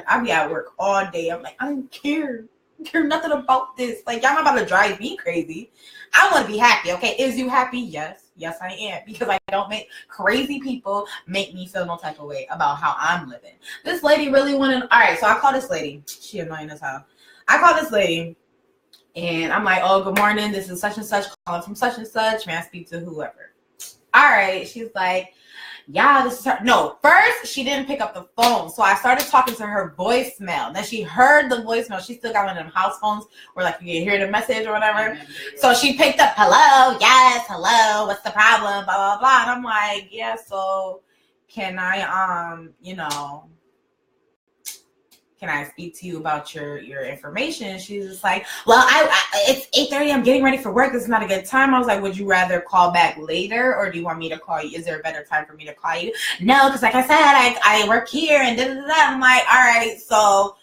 I be at work all day. I'm like, I don't care. I don't care nothing about this. Like, y'all not about to drive me crazy. I want to be happy, okay? Is you happy? Yes. Yes, I am. Because I don't make crazy people make me feel no type of way about how I'm living. This lady really wanted... All right, so I call this lady. She annoying as hell. I call this lady, and I'm like, oh, good morning. This is such and such, calling from such and such. May I speak to whoever? All right. She's like, yeah, this is her. No, first, she didn't pick up the phone. So I started talking to her voicemail. Then she heard the voicemail. She still got one of them house phones where, like, you can hear the message or whatever. So she picked up, hello, yes, hello, what's the problem, blah, blah, blah. And I'm like, yeah, so can I, can I speak to you about your information? She's just like, well, it's 8:30. I'm getting ready for work. This is not a good time. I was like, would you rather call back later, or do you want me to call you? Is there a better time for me to call you? No, because like I said, I work here and da da da. I'm like, all right, so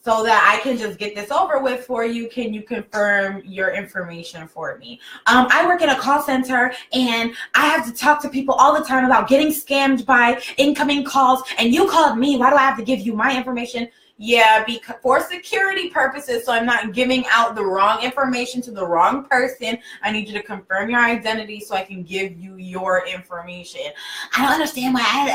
that I can just get this over with for you, can you confirm your information for me? I work in a call center and I have to talk to people all the time about getting scammed by incoming calls, and you called me. Why do I have to give you my information? Yeah, because for security purposes, so I'm not giving out the wrong information to the wrong person. I need you to confirm your identity so I can give you your information. I don't understand why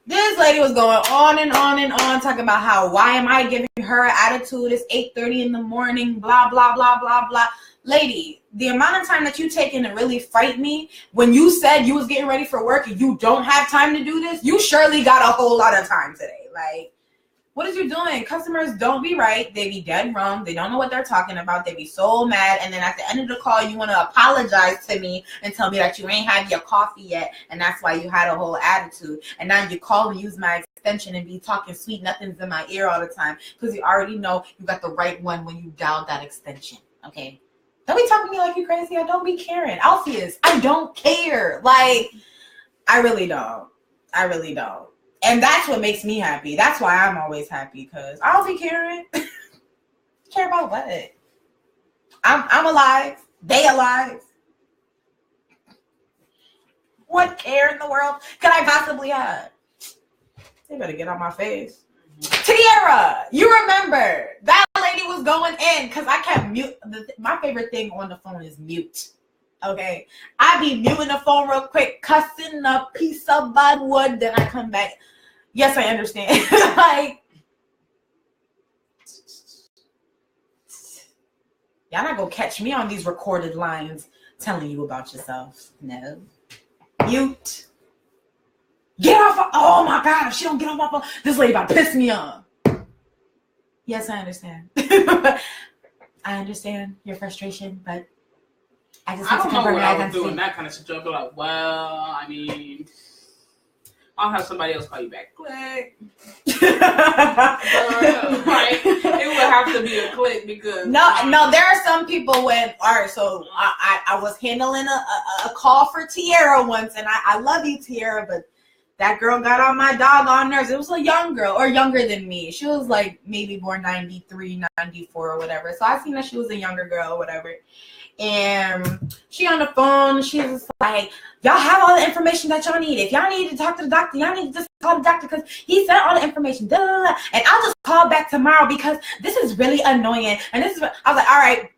this lady was going on and on and on, talking about how, why am I giving her an attitude? It's 8:30 in the morning, blah, blah, blah, blah, blah. Lady, the amount of time that you taken to really fight me when you said you was getting ready for work and you don't have time to do this, you surely got a whole lot of time today. Like, what is you doing? Customers don't be right. They be dead wrong. They don't know what they're talking about. They be so mad. And then at the end of the call, you want to apologize to me and tell me that you ain't had your coffee yet. And that's why you had a whole attitude. And now you call and use my extension and be talking sweet nothings in my ear all the time, because you already know you got the right one when you dialed that extension. Okay? Don't be talking to me like you crazy. I don't be caring. Alpheus, I don't care. Like, I really don't. I really don't. And that's what makes me happy. That's why I'm always happy, because I don't be caring. Care about what? I'm alive. They alive. What care in the world could I possibly have? They better get on my face. Tiara, you remember that lady was going in because I kept mute. My favorite thing on the phone is mute. Okay, I be muting the phone real quick, cussing a piece of bad wood, then I come back. Yes, I understand. Like, y'all not gonna catch me on these recorded lines telling you about yourself. No. Mute. Get off. Oh my God, if she don't get off my phone, this lady about to piss me off. Yes, I understand. I understand your frustration, but I just don't know what I would do in that kind of situation. I'd be like, well, I mean, I'll have somebody else call you back. Click. Right? It would have to be a click, because no. There are some people when, all right. So I was handling a call for Tiara once, and I love you, Tiara, but that girl got on my doggone nerves. It was a young girl, or younger than me. She was like maybe born 93, 94 or whatever. So I seen that she was a younger girl or whatever. And she on the phone, she's just like, y'all have all the information that y'all need. If y'all need to talk to the doctor, y'all need to just call the doctor because he sent all the information. Blah, blah, blah. And I'll just call back tomorrow because this is really annoying. And this is what I was like, all right,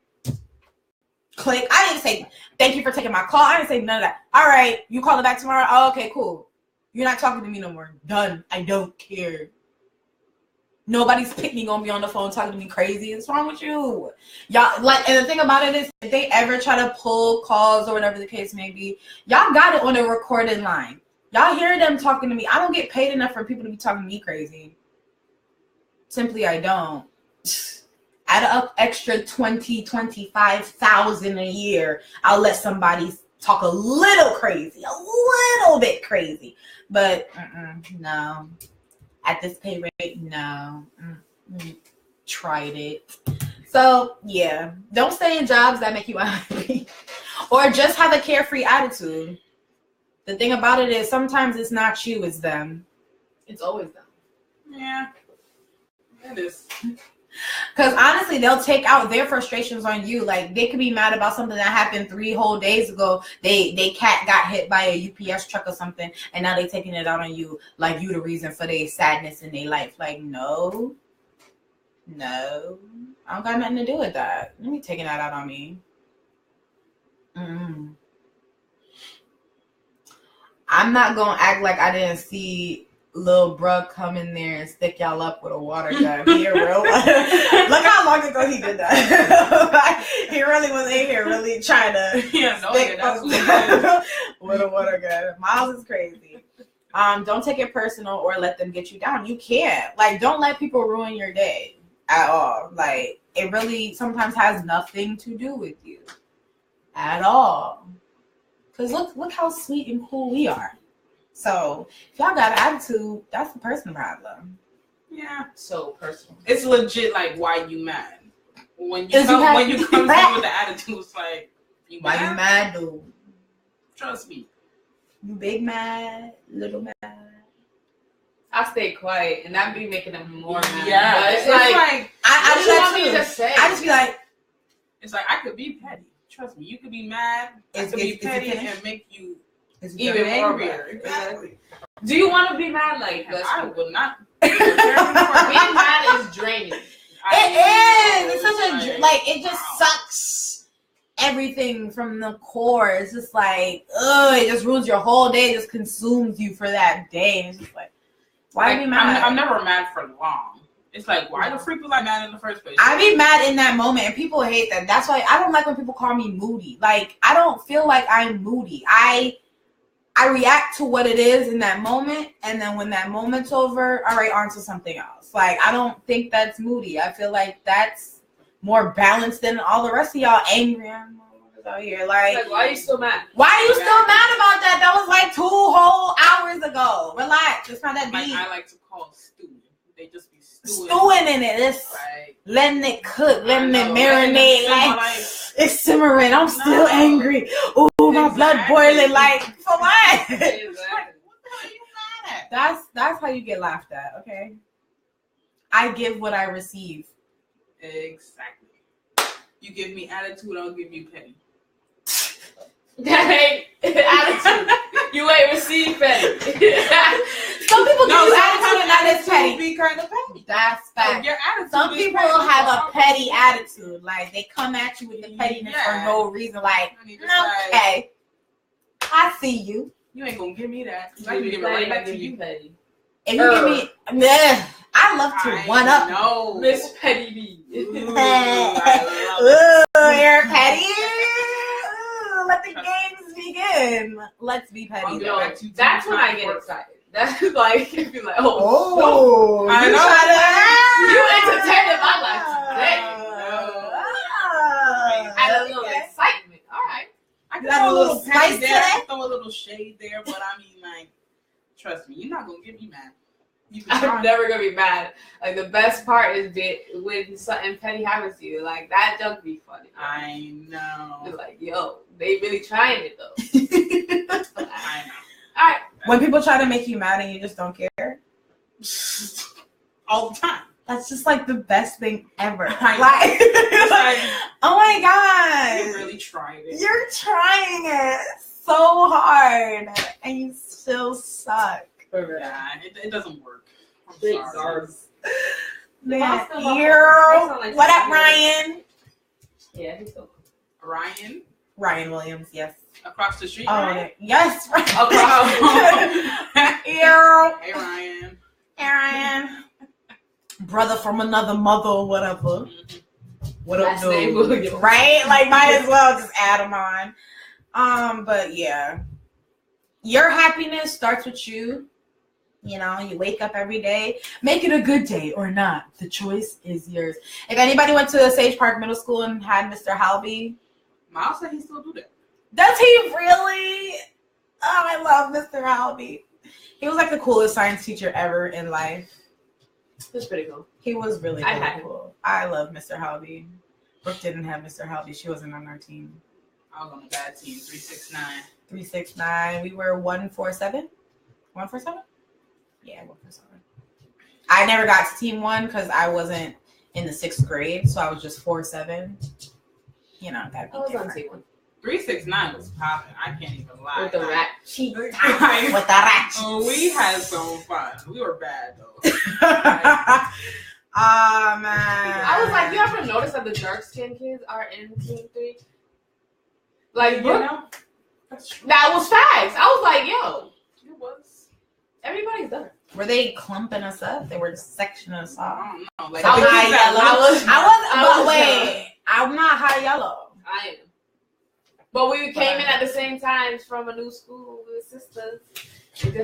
click. I didn't say thank you for taking my call. I didn't say none of that. All right, you call it back tomorrow. Oh, okay, cool. You're not talking to me no more. Done. I don't care. Nobody's picking on me on the phone talking to me crazy. What's wrong with you? Y'all, like, and the thing about it is, if they ever try to pull calls or whatever the case may be, y'all got it on a recorded line. Y'all hear them talking to me. I don't get paid enough for people to be talking to me crazy. Simply, I don't. Add up extra 20, 25,000 a year. I'll let somebody talk a little crazy, a little bit crazy. But no. At this pay rate, no. Tried it. So, yeah. Don't stay in jobs that make you unhappy. Or just have a carefree attitude. The thing about it is, sometimes it's not you, it's them. It's always them. Yeah. It is. Because honestly, they'll take out their frustrations on you. Like, they could be mad about something that happened 3 whole days ago. They cat got hit by a UPS truck or something, and now they taking it out on you like you the reason for their sadness in their life. Like, no, I don't got nothing to do with that. Let me taking that out on me. I'm not gonna act like I didn't see Lil Bruh come in there and stick y'all up with a water gun. He real. Look how long ago he did that. Like, he really was in here really trying to stick folks with a water gun. Miles is crazy. Don't take it personal or let them get you down. You can't. Like, don't let people ruin your day at all. Like, it really sometimes has nothing to do with you at all. Because look how sweet and cool we are. So if y'all got an attitude, that's the personal problem. Yeah. So personal. It's legit. Like, why you mad? When you Is you come to me happy? with the attitude, it's like, you Why you mad, dude? Trust me. You big mad, little mad. I stay quiet, and that be making them more mad. Yeah, But it's like I what do you that want me too. to just say? I just be like, it's like I could be petty. Trust me, you could be mad. I could be petty and make you even more angrier. mad. Exactly. Do you want to be mad? Like, I would not. being mad is draining. It is. It's such a like it just sucks everything from the core. It's just like, it just ruins your whole day. It just consumes you for that day. It's just like, why be mad? I'm never mad for long. It's like, why the freak was I mad in the first place? I be mad in that moment, and people hate that. That's why I don't like when people call me moody. Like, I don't feel like I'm moody. I react to what it is in that moment, and then when that moment's over, all right, on to something else. Like, I don't think that's moody. I feel like that's more balanced than all the rest of y'all angry motherfuckers out here. Like, why are you still mad? Why are you still mad about that? That was like 2 whole hours ago. Relax. Just find that beat. I like to call stewing. They just be stewing in it. It's right. Letting it cook, letting it marinate. Like, it's simmering. I'm still angry. Ooh, my blood boiling. Like, for what? What the hell are you mad at? That's how you get laughed at. Okay. I give what I receive. Exactly. You give me attitude, I'll give you petty. That ain't attitude. You ain't received petty. Some people give you attitude and that is petty. Be kind of petty. That's fact. Like, your attitude some is people petty. have a petty attitude. Like, they come at you with the pettiness for no reason. Like, okay, I see you. You ain't gonna give me that. I can give it right back to you. Petty. If you give me, I love to one up. No, Miss Petty B. Ooh, you're petty. Ooh, let the games begin. Let's be petty. Yo, that's when I get excited. That's like, if you're like, oh, oh, I know. You entertained my life today. Had a little excitement. All right. I can Got a little spice there. today? I can throw a little shade there, but I mean, like, trust me, you're not gonna get me mad. I'm never gonna be mad. Like, the best part is when something petty happens to you. Like, that joke be funny. I know. It's like, yo, they really trying it though. I know. All right. When people try to make you mad and you just don't care, all the time. that's just like the best thing ever. Like, oh my god, you really tried it. You're trying it so hard and you still suck. Yeah, it doesn't work. I'm sorry. Man, Like, what up, Ryan? Yeah, he's so cool. Ryan Williams, yes. Across the street, Oh, Ryan? yes. Hey, Ryan. Hey, Ryan. Brother from another mother, whatever. Mm-hmm. What up, Last name Williams. dude? Right? Like, might as well just add them on. But yeah. Your happiness starts with you. You know, you wake up every day. Make it a good day or not. The choice is yours. If anybody went to Sage Park Middle School and had Mr. Halby, Miles said he still do that. does he really? Oh, I love Mr. Halby. He was like the coolest science teacher ever in life. That's pretty cool. He was really had cool. I love Mr. Halby. Brooke didn't have Mr. Halby. She wasn't on our team. I was on a bad team. 369. 369. We were 147. 147? Yeah, 147. I never got to team 1 because I wasn't in the 6th grade, so I was just 4-7. You know, that'd be I was different. on team 1. 369 was popping. I can't even lie. With the rat cheek. With the rat. Oh, we had some fun. We were bad though. Oh man. I was like, you ever notice that the dark skinned kids are in team 3? Like, You Brooke, know? That's true. that was facts. I was like, yo, It was. everybody's done. Were they clumping us up? They were just sectioning us off. I don't know. Like, So the kids high that yellow. looked- But was wait, I'm not high yellow. I am. But we came in at the same time from a new school with sisters.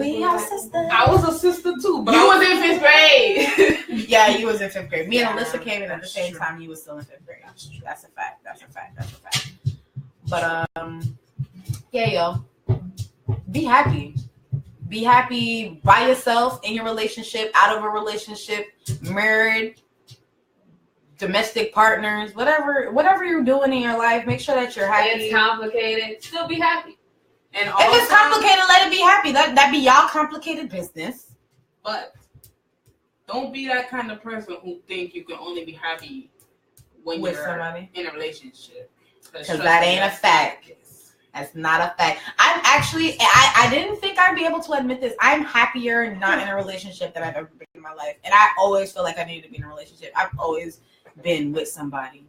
We are sisters. I was a sister too, but You I was in 5th grade. Yeah, you was in 5th grade. Me and Yeah, Alyssa came in at the that's same true. time. You was still in 5th grade. That's a fact. But yeah, yo, be happy. Be happy by yourself, in your relationship, out of a relationship, married, domestic partners, whatever you're doing in your life, make sure that you're happy. It's complicated. Still be happy. And if also, it's complicated, let it be happy. That be y'all complicated business. But don't be that kind of person who think you can only be happy when With you're somebody. in a relationship. Because that ain't a fact. That's not a fact. I'm actually, I didn't think I'd be able to admit this. I'm happier not in a relationship than I've ever been in my life. And I always feel like I needed to be in a relationship. I've always been with somebody.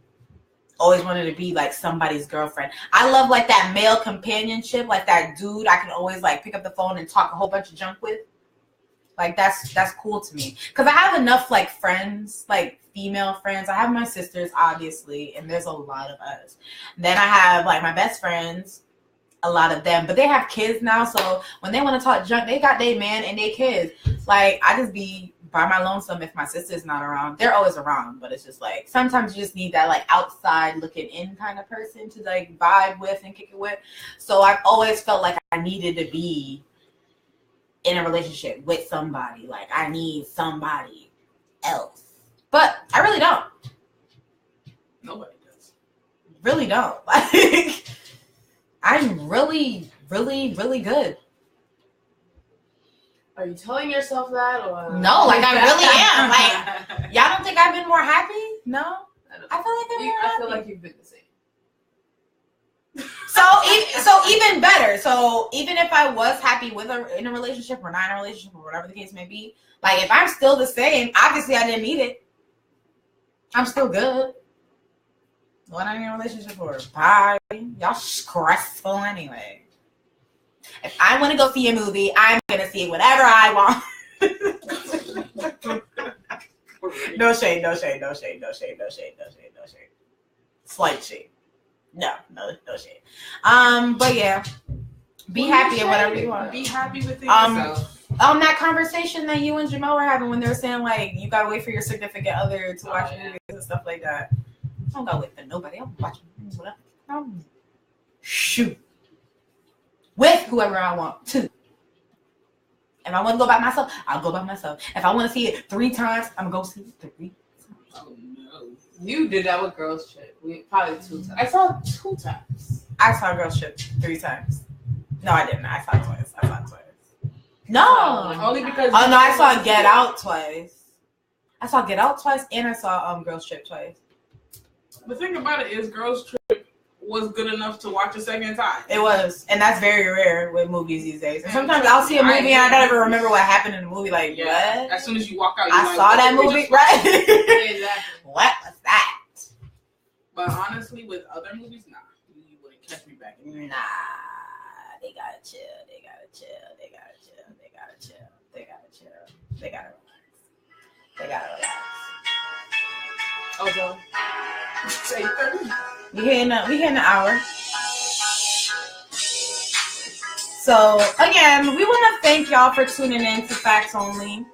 Always wanted to be like somebody's girlfriend. I love like that male companionship, like that dude I can always like pick up the phone and talk a whole bunch of junk with. Like that's cool to me. Because I have enough like friends, like female friends. I have my sisters, obviously, and there's a lot of us. Then I have like my best friends, a lot of them, but they have kids now, so when they want to talk junk, they got their man and their kids. Like I just be by my lonesome if my sister's not around. They're always around, but it's just like sometimes you just need that like outside looking in kind of person to like vibe with and kick it with. So I've always felt like I needed to be in a relationship with somebody. Like I need somebody else, but I really don't. Nobody does. Really don't. Like I'm really, really, really good. Are you telling yourself that, or No, like I really am. Like y'all don't think I've been more happy? No, I feel like I'm more I happy. feel like you've been the same. So even better. So even if I was happy with in a relationship or not in a relationship or whatever the case may be, like if I'm still the same, obviously I didn't need it. I'm still good. What I'm in a relationship for? Bye. Y'all stressful anyway. If I want to go see a movie, I'm gonna see whatever I want. No shade, no shade, no shade, no shade, no shade, no shade, no shade. Slight shade. No shade. But yeah, be happy in whatever you want. Be happy with yourself. That conversation that you and Jamel were having when they were saying like you gotta wait for your significant other to watch movies and stuff like that. I don't gotta wait for nobody. I'm watching whatever. Shoot. With whoever I want to. If I want to go by myself, I'll go by myself. If I want to see it 3 times, I'm going to go see it 3 times. Oh, no. You did that with Girls Trip. Probably 2 times. I saw it 2 times. I saw Girls Trip 3 times. No, I didn't. I saw it twice. No. Only because... Oh, no, I saw Get Out twice. I saw Get Out twice, and I saw Girls Trip twice. The thing about it is Girls Trip was good enough to watch a second time. It was, and that's very rare with movies these days. And sometimes I'll see a movie and I don't even remember what happened in the movie. Like, what? As soon as you walk out, I saw that movie, right? Exactly. What was that? But honestly, with other movies, nah, you wouldn't catch me back. Nah, they gotta chill. They gotta chill. They gotta chill. They gotta chill. They gotta chill. They gotta relax. They gotta relax. Also, Say 30. We hitting an hour. So again, we want to thank y'all for tuning in to Facts Only.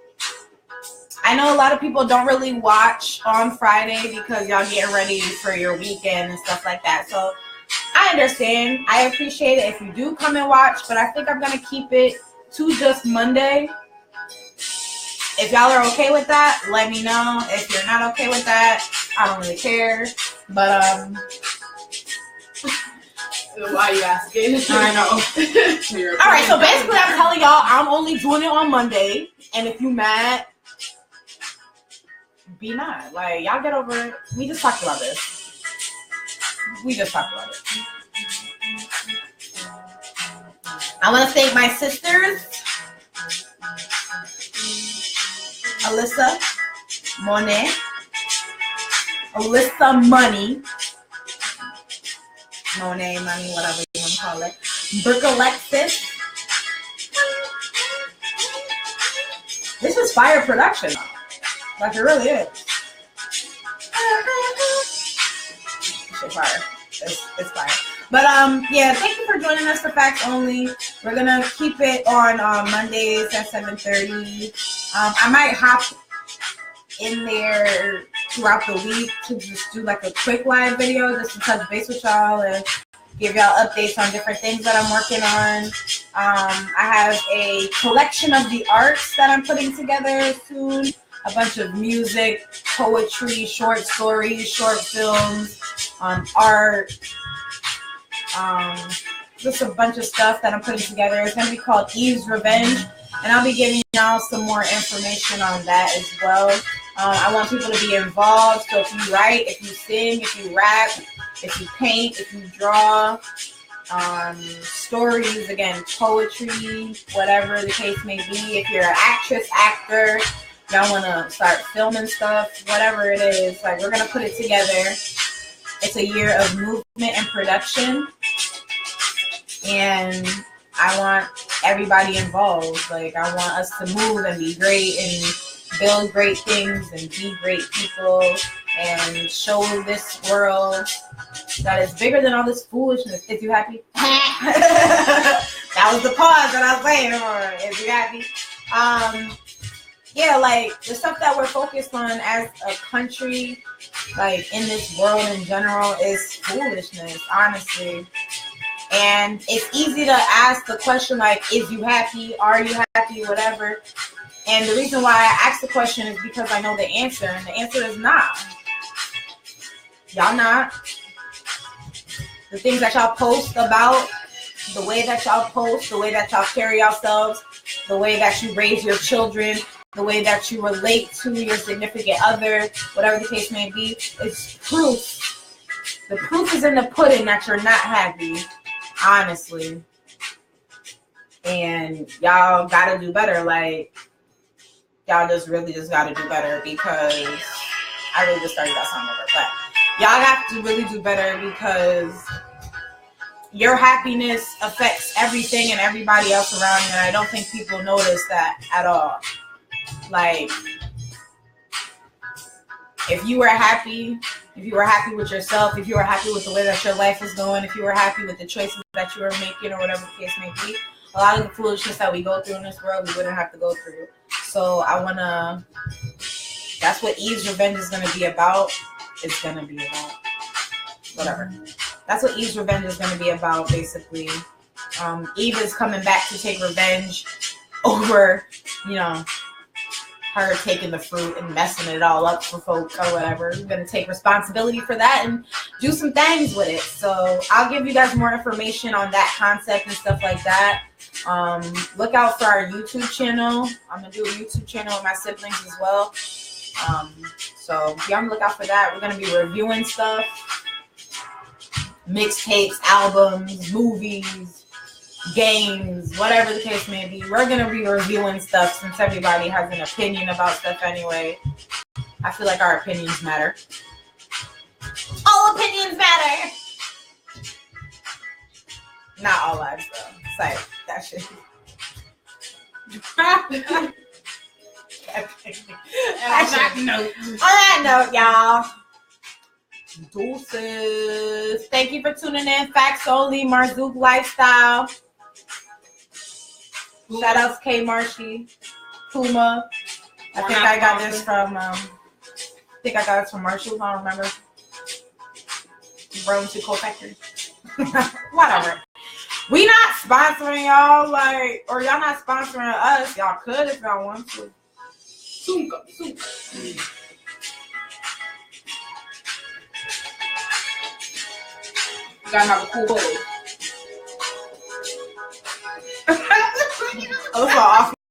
I know a lot of people don't really watch on Friday because y'all getting ready for your weekend and stuff like that. So I understand. I appreciate it if you do come and watch, but I think I'm gonna keep it to just Monday. If y'all are okay with that, let me know. If you're not okay with that, I don't really care. But why are you asking? I know. All right, so basically I'm telling y'all I'm only doing it on Monday, and if you mad, be mad. Like, y'all get over it. We just talked about this. I want to thank my sisters, Alyssa, Monet, Alyssa Money, Monet Money, whatever you want to call it, Brooke Alexis. This is fire production. Like, it really is. Shit, fire. It's fire. But yeah, thank you for joining us for Facts Only. We're gonna keep it on Mondays at 7:30. I might hop in there throughout the week to just do like a quick live video just to touch base with y'all and give y'all updates on different things that I'm working on. I have a collection of the arts that I'm putting together soon. A bunch of music, poetry, short stories, short films, art, just a bunch of stuff that I'm putting together. It's going to be called Eve's Revenge, and I'll be giving y'all some more information on that as well. I want people to be involved, so if you write, if you sing, if you rap, if you paint, if you draw, stories, again, poetry, whatever the case may be. If you're an actress, actor, y'all want to start filming stuff, whatever it is, like, we're going to put it together. It's a year of movement and production, and I want everybody involved. Like, I want us to move and be great and build great things and be great people and show this world that is bigger than all this foolishness. Is you happy? That was the pause that I was saying. Is you happy? Yeah, like, the stuff that we're focused on as a country, like, in this world in general, is foolishness, honestly. And it's easy to ask the question, like, is you happy? Are you happy? Whatever. And the reason why I ask the question is because I know the answer, and the answer is not. Y'all not. The things that y'all post about, the way that y'all post, the way that y'all carry yourselves, the way that you raise your children, the way that you relate to your significant other, whatever the case may be, is proof. The proof is in the pudding that you're not happy, honestly. And y'all gotta do better. Like, y'all really just gotta do better, because I really just started that song over. But y'all have to really do better, because your happiness affects everything and everybody else around you. And I don't think people notice that at all. Like, if you were happy with yourself, if you were happy with the way that your life is going, if you were happy with the choices that you were making, or whatever the case may be, a lot of the foolishness that we go through in this world, we wouldn't have to go through. So that's what Eve's Revenge is going to be about. It's going to be about whatever. That's what Eve's Revenge is going to be about, basically. Eve is coming back to take revenge over, her taking the fruit and messing it all up for folks or whatever. We're going to take responsibility for that and do some things with it. So I'll give you guys more information on that concept and stuff like that. Look out for our YouTube channel. I'm going to do a YouTube channel with my siblings as well. So be on the lookout for that. We're going to be reviewing stuff, mixtapes, albums, movies, games, whatever the case may be. We're going to be reviewing stuff, since everybody has an opinion about stuff anyway. I feel like our opinions matter. All opinions matter. Not all lives, though. It's like, that shit. On that note, y'all. Deuces. Thank you for tuning in. Facts Only, Marzouk Lifestyle. Shout out to K Marshy, Puma. I think I got this from Marshalls. I don't remember. Rome to Co-Factory. Whatever. We not sponsoring y'all, or y'all not sponsoring us. Y'all could if y'all want to. Soon. You gotta have a cool hole. Also off